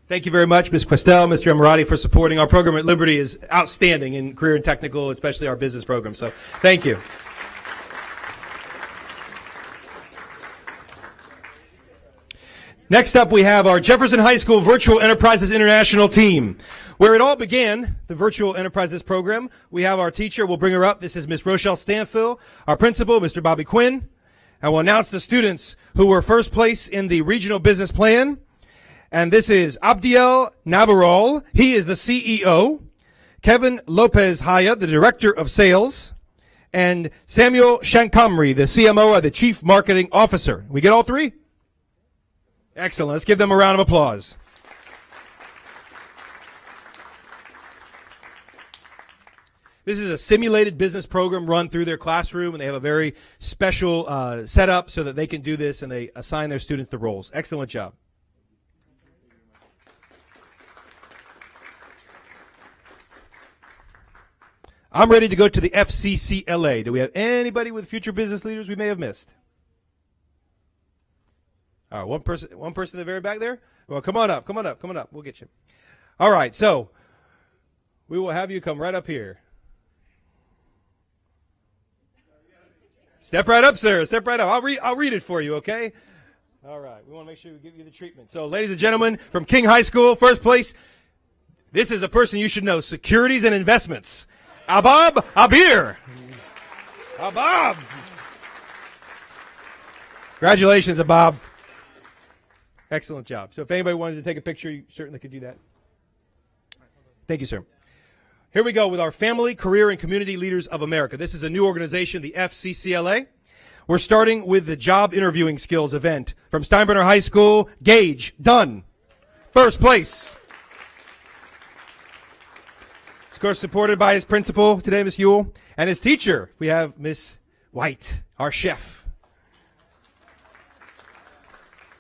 Thank you very much, Ms. Questel, Mr. Emirati, for supporting our program at Liberty. Is outstanding in career and technical, especially our business program. So thank you. Next up, we have our Jefferson High School Virtual Enterprises International team. Where it all began, the Virtual Enterprises program, we have our teacher. We'll bring her up. This is Ms. Rochelle Stanfill, our principal, Mr. Bobby Quinn. And we'll announce the students who were first place in the regional business plan. And this is Abdiel Navarro. He is the CEO. Kevin Lopez Haya, the Director of Sales. And Samuel Shankamri, the CMO, the Chief Marketing Officer. We get all three? Excellent. Let's give them a round of applause. This is a simulated business program run through their classroom, and they have a very special setup so that they can do this, and they assign their students the roles. Excellent job. I'm ready to go to the FCCLA. Do we have anybody with future business leaders we may have missed? All right, one person in the very back there. Well, come on up. We'll get you. All right, so we will have you come right up here. Step right up, sir. Step right up. I'll read it for you, okay? All right, we want to make sure we give you the treatment. So, ladies and gentlemen, from King High School, first place, this is a person you should know, Securities and Investments. Abab Abir. Abab. Congratulations, Abab. Excellent job. So if anybody wanted to take a picture, you certainly could do that. Thank you, sir. Here we go with our Family, Career, and Community Leaders of America. This is a new organization, the FCCLA. We're starting with the Job Interviewing Skills event from Steinbrenner High School. Gage Dunn, first place. Of course, supported by his principal today, Miss Ewell, and his teacher. We have Miss White, our chef.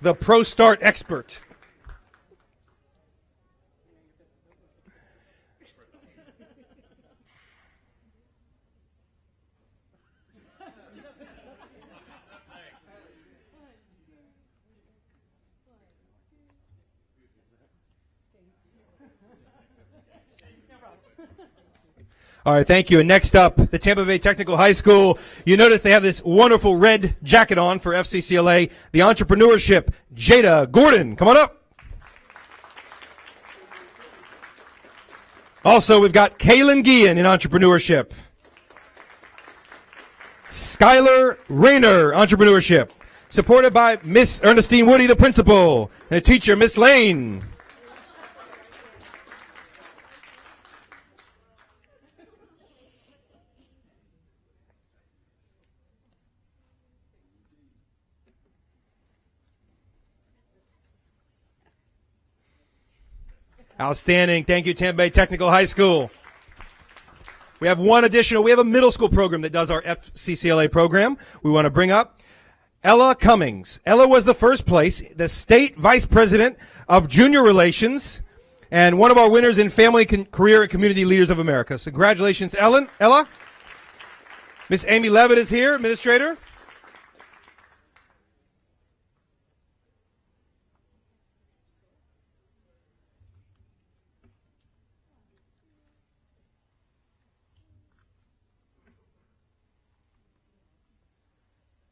The ProStart expert. All right, thank you. And next up, the Tampa Bay Technical High School. You notice they have this wonderful red jacket on for FCCLA. The entrepreneurship, Jada Gordon. Come on up. Also, we've got Kaylin Guillen in entrepreneurship. Skylar Rayner, entrepreneurship. Supported by Miss Ernestine Woody, the principal, and a teacher, Miss Lane. Outstanding. Thank you, Tampa Bay Technical High School. We have we have a middle school program that does our FCCLA program. We want to bring up Ella Cummings. Ella was the first place, the state vice president of junior relations, and one of our winners in Family, Career, and Community Leaders of America. So congratulations, Ella. Miss Amy Levitt is here, administrator.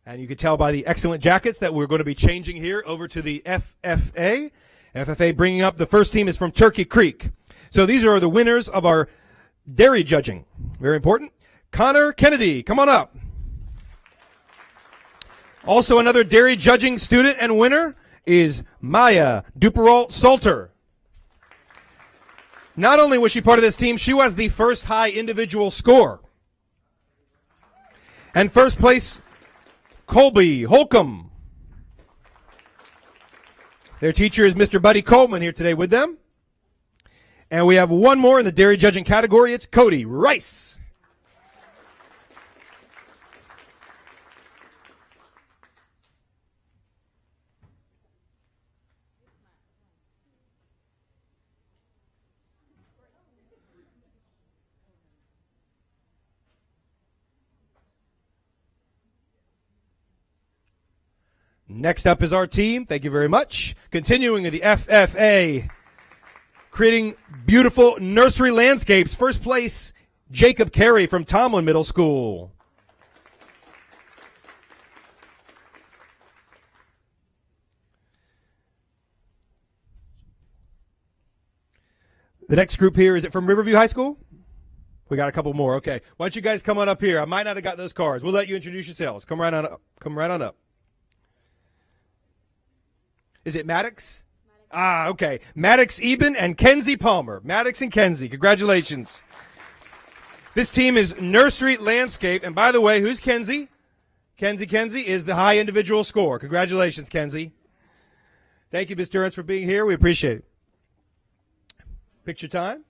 And you can tell by the excellent jackets that we're going to be changing here over to the FFA. FFA bringing up the first team is from Turkey Creek. So these are the winners of our dairy judging. Very important. Connor Kennedy, come on up. Also another dairy judging student and winner is Maya Duperalt Salter. Not only was she part of this team, she was the first high individual score. And first place, Colby Holcomb. Their teacher is Mr. Buddy Coleman here today with them. And we have one more in the dairy judging category. It's Cody Rice. Next up is our team. Thank you very much. Continuing in the FFA, creating beautiful nursery landscapes. First place, Jacob Carey from Tomlin Middle School. The next group here, is it from Riverview High School? We got a couple more. Okay. Why don't you guys come on up here? I might not have got those cards. We'll let you introduce yourselves. Come right on up. Come right on up. Is it Maddox? Okay. Maddox Eben and Kenzie Palmer. Maddox and Kenzie. Congratulations. This team is Nursery Landscape. And by the way, who's Kenzie? Kenzie is the high individual score. Congratulations, Kenzie. Thank you, Ms. Durrance, for being here. We appreciate it. Picture time.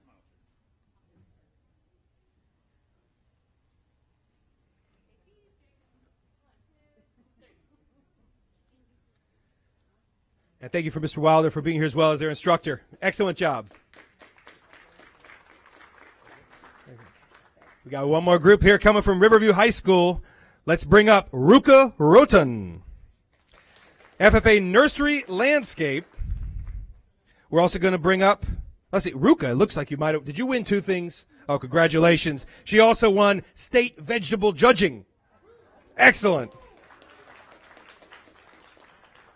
And thank you for Mr. Wilder for being here as well as their instructor. Excellent job. We got one more group here coming from Riverview High School. Let's bring up Ruka Roten. FFA Nursery Landscape. We're also going to bring up, let's see, Ruka, it looks like you might have, did you win two things? Oh, congratulations. She also won State Vegetable Judging. Excellent.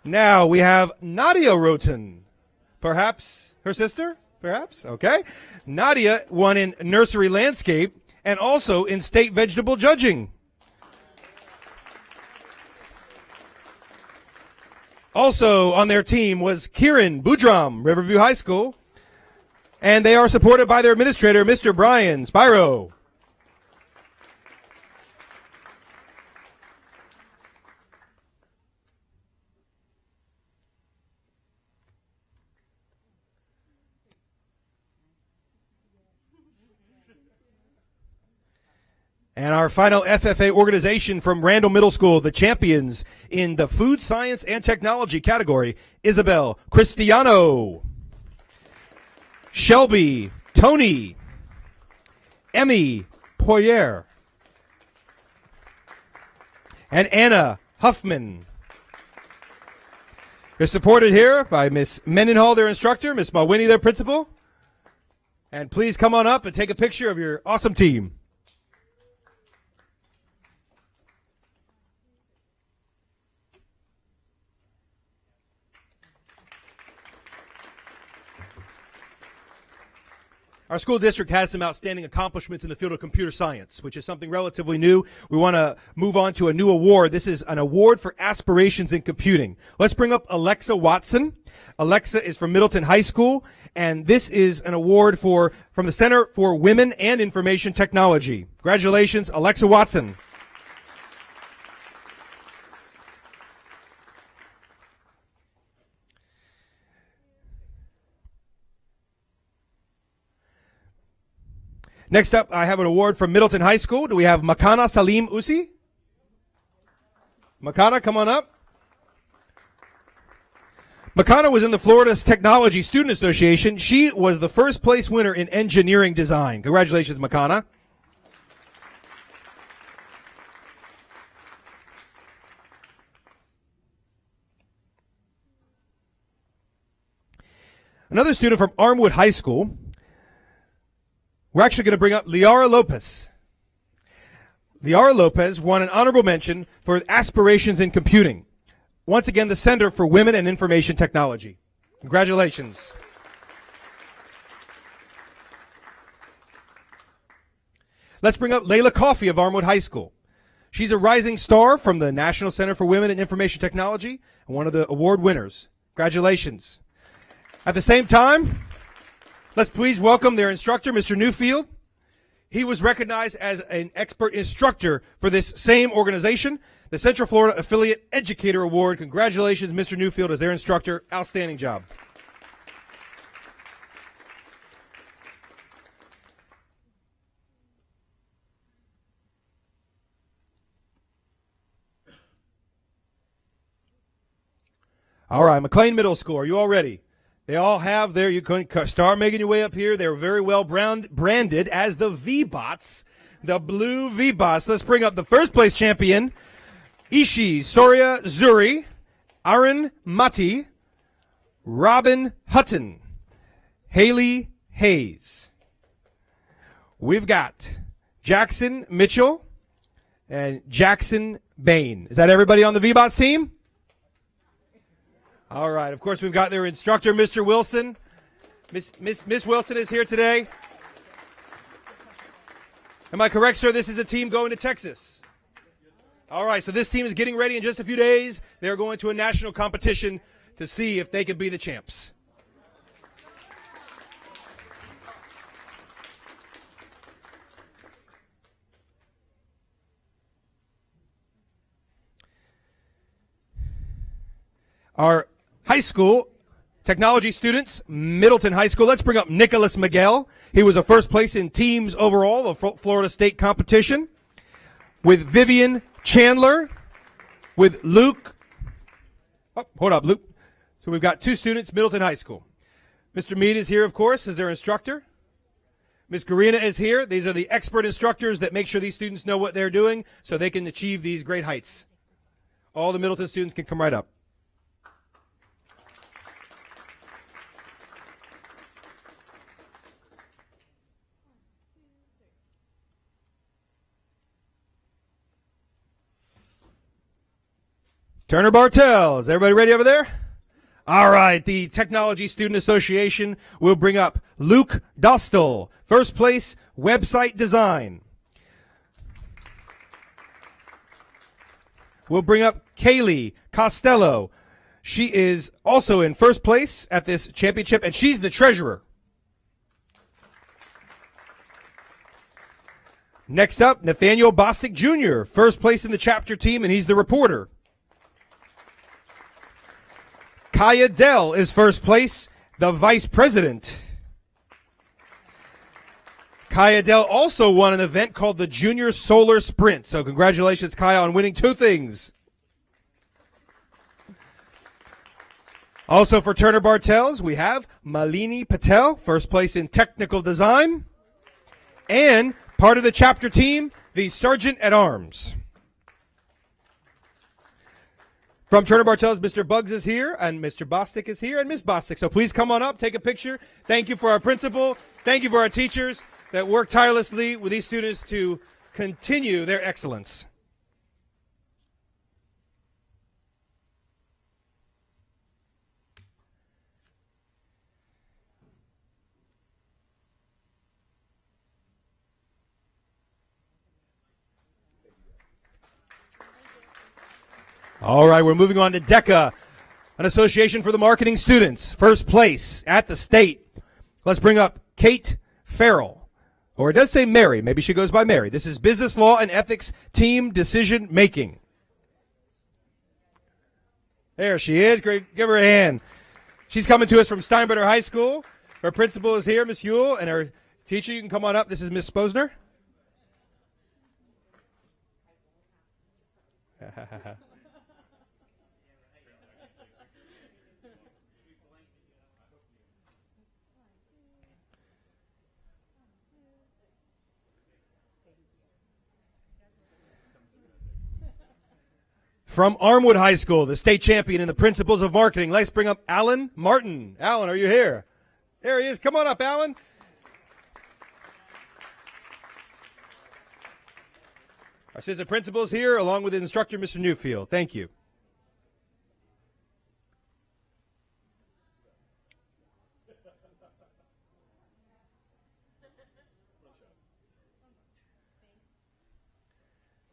Now we have Nadia Roten. Perhaps her sister? Perhaps? Okay. Nadia won in Nursery Landscape and also in State Vegetable Judging. Also on their team was Kieran Boudram, Riverview High School. And they are supported by their administrator, Mr. Brian Spiro. And our final FFA organization from Randall Middle School, the champions in the Food Science and Technology category, Isabel Cristiano, Shelby Tony, Emmy Poirier, and Anna Huffman. They're supported here by Miss Mendenhall, their instructor, Miss Malwini, their principal. And please come on up and take a picture of your awesome team. Our school district has some outstanding accomplishments in the field of computer science, which is something relatively new. We want to move on to a new award. This is an award for aspirations in computing. Let's bring up Alexa Watson. Alexa is from Middleton High School, and this is an award from the Center for Women and Information Technology. Congratulations, Alexa Watson. Next up, I have an award from Middleton High School. Do we have Makana Salim Usi? Makana, come on up. Makana was in the Florida Technology Student Association. She was the first place winner in engineering design. Congratulations, Makana. Another student from Armwood High School. We're actually going to bring up Liara Lopez. Liara Lopez won an honorable mention for aspirations in computing. Once again, the Center for Women and Information Technology. Congratulations. Let's bring up Layla Coffey of Armwood High School. She's a rising star from the National Center for Women and Information Technology and one of the award winners. Congratulations. At the same time, let's please welcome their instructor, Mr. Newfield. He was recognized as an expert instructor for this same organization, the Central Florida Affiliate Educator Award. Congratulations, Mr. Newfield, as their instructor. Outstanding job. All right, McLean Middle School, are you all ready? They all have their, you can start making your way up here. They're very well branded as the V-Bots, the blue V-Bots. Let's bring up the first place champion, Ishi Soria Zuri, Aaron Mati, Robin Hutton, Haley Hayes. We've got Jackson Mitchell and Jackson Bain. Is that everybody on the V-Bots team? All right. Of course, we've got their instructor, Mr. Wilson. Miss Wilson is here today. Am I correct, sir? This is a team going to Texas. All right. So this team is getting ready in just a few days. They're going to a national competition to see if they could be the champs. Our high school technology students, Middleton High School. Let's bring up Nicholas Miguel. He was a first place in teams overall of Florida State competition. With Vivian Chandler, with Luke. Oh, hold up, Luke. So we've got two students, Middleton High School. Mr. Mead is here, of course, as their instructor. Ms. Garina is here. These are the expert instructors that make sure these students know what they're doing so they can achieve these great heights. All the Middleton students can come right up. Turner Bartels. Everybody ready over there? All right. The Technology Student Association will bring up Luke Dostal. First place, website design. We'll bring up Kaylee Costello. She is also in first place at this championship, and she's the treasurer. Next up, Nathaniel Bostic Jr., first place in the chapter team, and he's the reporter. Kaya Dell is first place, the vice president. Kaya Dell also won an event called the Junior Solar Sprint. So congratulations, Kaya, on winning two things. Also for Turner Bartels, we have Malini Patel, first place in technical design. And part of the chapter team, the Sergeant at Arms. From Turner Bartels, Mr. Buggs is here, and Mr. Bostic is here, and Ms. Bostic. So please come on up, take a picture. Thank you for our principal. Thank you for our teachers that work tirelessly with these students to continue their excellence. All right, we're moving on to DECA, an association for the marketing students. First place at the state. Let's bring up Kate Farrell. Or it does say Mary. Maybe she goes by Mary. This is Business Law and Ethics Team Decision Making. There she is. Great. Give her a hand. She's coming to us from Steinbrenner High School. Her principal is here, Miss Yule, and her teacher, you can come on up. This is Miss Sposner. From Armwood High School, the state champion in the principles of marketing. Let's bring up Alan Martin. Alan, are you here? There he is. Come on up, Alan. Our assistant principal is here, along with the instructor, Mr. Newfield. Thank you.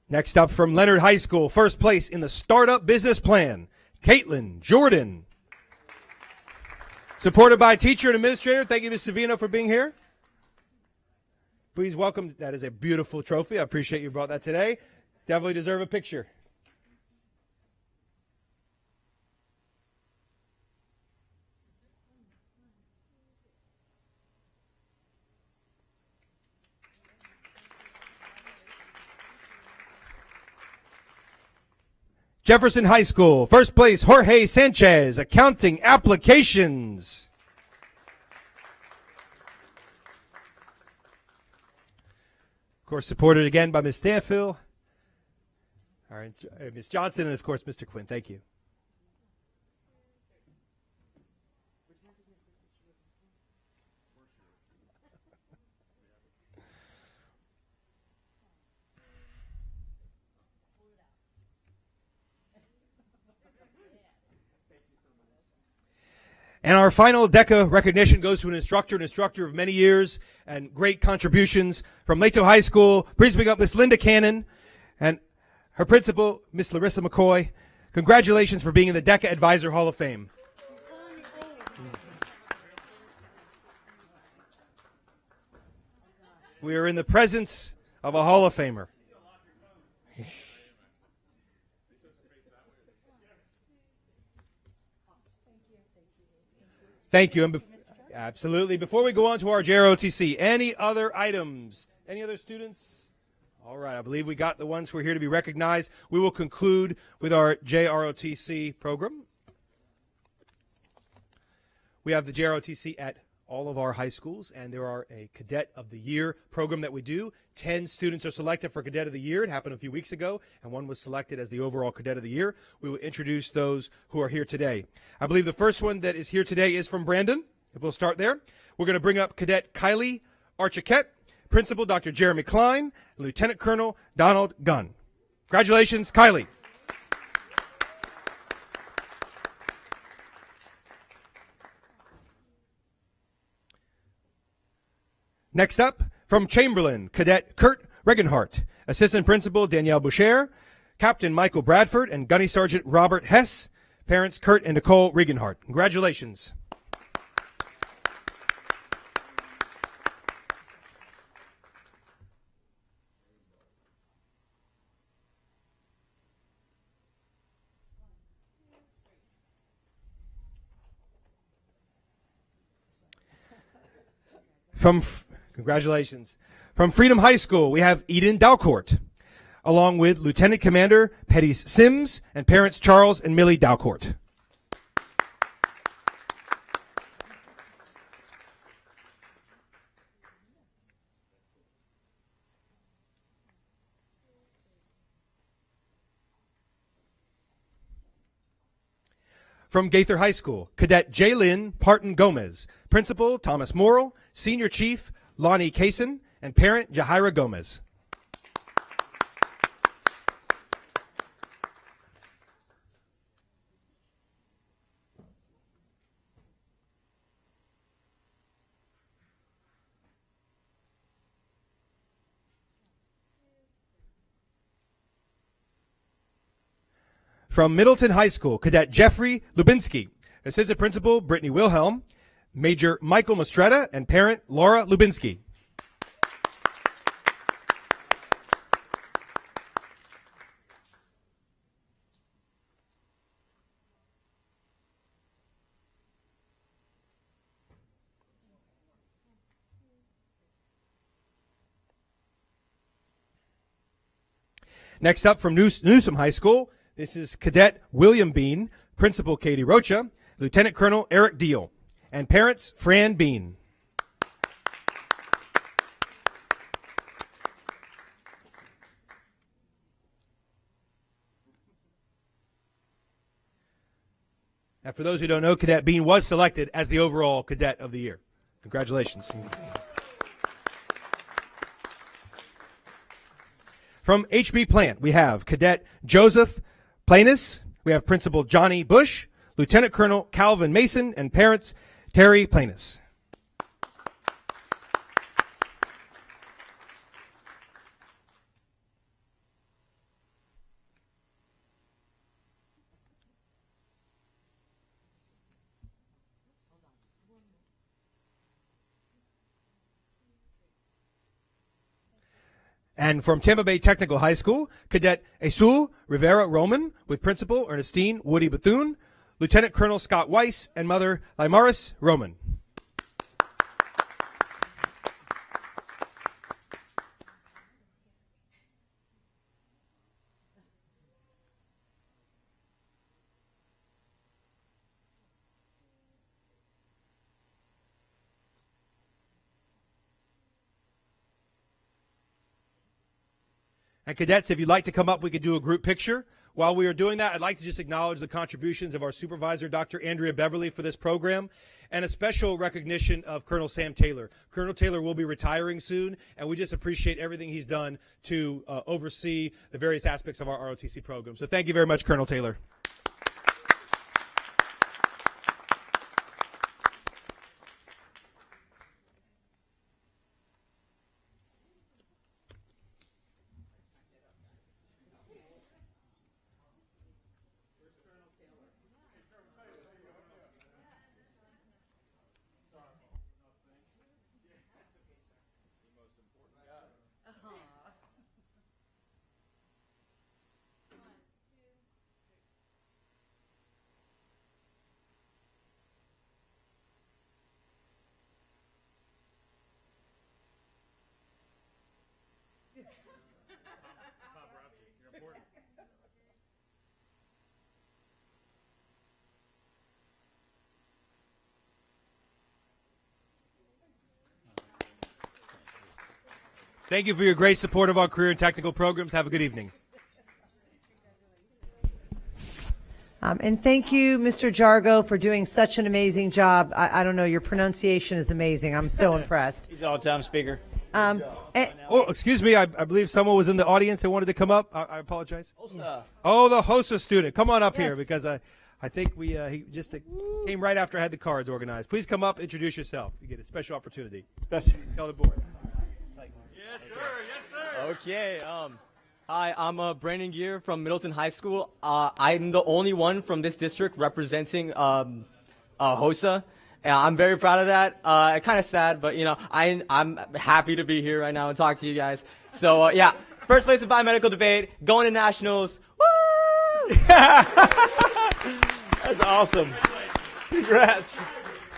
Next up from Leonard High School, first place in the Startup Business Plan, Caitlin Jordan. Supported by teacher and administrator. Thank you, Ms. Savino, for being here. Please welcome. That is a beautiful trophy. I appreciate you brought that today. Definitely deserve a picture. Jefferson High School, first place, Jorge Sanchez, Accounting Applications. Of course, supported again by Ms. Stanfield, Ms. Johnson, and of course, Mr. Quinn. Thank you. And our final DECA recognition goes to an instructor of many years and great contributions from Lato High School. Please bring up Miss Linda Cannon and her principal, Miss Larissa McCoy. Congratulations for being in the DECA Advisor Hall of Fame. We are in the presence of a Hall of Famer. Thank you. And absolutely. Before we go on to our JROTC, any other items? Any other students? All right. I believe we got the ones who are here to be recognized. We will conclude with our JROTC program. We have the JROTC at all of our high schools, and there are a Cadet of the Year program that we do. 10 students are selected for Cadet of the Year. It happened a few weeks ago, and one was selected as the overall Cadet of the Year. We will introduce those who are here today. I believe the first one that is here today is from Brandon, if we'll start there. We're going to bring up Cadet Kylie Archiquette, Principal Dr. Jeremy Klein, and Lieutenant Colonel Donald Gunn. Congratulations, Kylie. Next up, from Chamberlain, Cadet Kurt Regenhart, Assistant Principal Danielle Boucher, Captain Michael Bradford, and Gunny Sergeant Robert Hess, parents Kurt and Nicole Regenhart. Congratulations. Congratulations. From Freedom High School, we have Eden Dalcourt, along with Lieutenant Commander Petty Sims and parents Charles and Millie Dalcourt. From Gaither High School, Cadet Jaylyn Parton Gomez, Principal Thomas Morrill, Senior Chief Lonnie Kaysen, and parent Jahira Gomez. From Middleton High School, Cadet Jeffrey Lubinsky, Assistant Principal Brittany Wilhelm, Major Michael Mastretta, and parent Laura Lubinsky. Next up from Newsom High School, this is Cadet William Bean, Principal Katie Rocha, Lieutenant Colonel Eric Deal, and parents Fran Bean. Now, for those who don't know, Cadet Bean was selected as the overall Cadet of the Year. Congratulations. From HB Plant, we have Cadet Joseph Planis, we have Principal Johnny Bush, Lieutenant Colonel Calvin Mason, and parents Terry Planis. And from Tampa Bay Technical High School, Cadet Esul Rivera Roman with Principal Ernestine Woody Bethune, Lieutenant Colonel Scott Weiss, and Mother Limaris Roman. And cadets, if you'd like to come up, we could do a group picture. While we are doing that, I'd like to just acknowledge the contributions of our supervisor, Dr. Andrea Beverly, for this program, and a special recognition of Colonel Sam Taylor. Colonel Taylor will be retiring soon, and we just appreciate everything he's done to oversee the various aspects of our ROTC program. So thank you very much, Colonel Taylor. Thank you for your great support of our career and technical programs. Have a good evening. And thank you, Mr. Jargo, for doing such an amazing job. I don't know, your pronunciation is amazing. I'm so impressed. He's an all-time speaker. Oh, excuse me. I believe someone was in the audience and wanted to come up. I apologize. Hosa. Oh, the HOSA student. Come on up Yes. here because I think he just came right after I had the cards organized. Please come up, introduce yourself. You get a special opportunity. Tell the board. Yes, sir. Yes, sir. Okay. Hi, I'm Brandon Gear from Middleton High School. I'm the only one from this district representing HOSA. I'm very proud of that. Kind of sad, but I'm happy to be here right now and talk to you guys. So yeah, first place in biomedical debate, going to nationals. Woo! That's awesome. Congrats.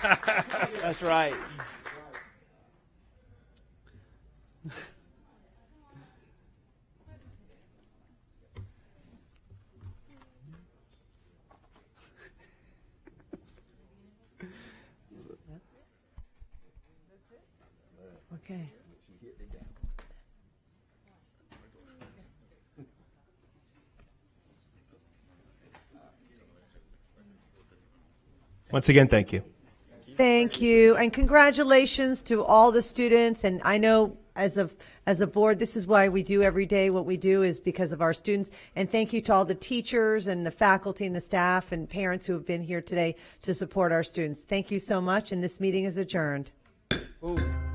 That's right. Okay. Once again, thank you. Thank you, and congratulations to all the students. And I know as a board, this is why we do every day what we do, is because of our students. And thank you to all the teachers and the faculty and the staff and parents who have been here today to support our students. Thank you so much, and this meeting is adjourned. Ooh.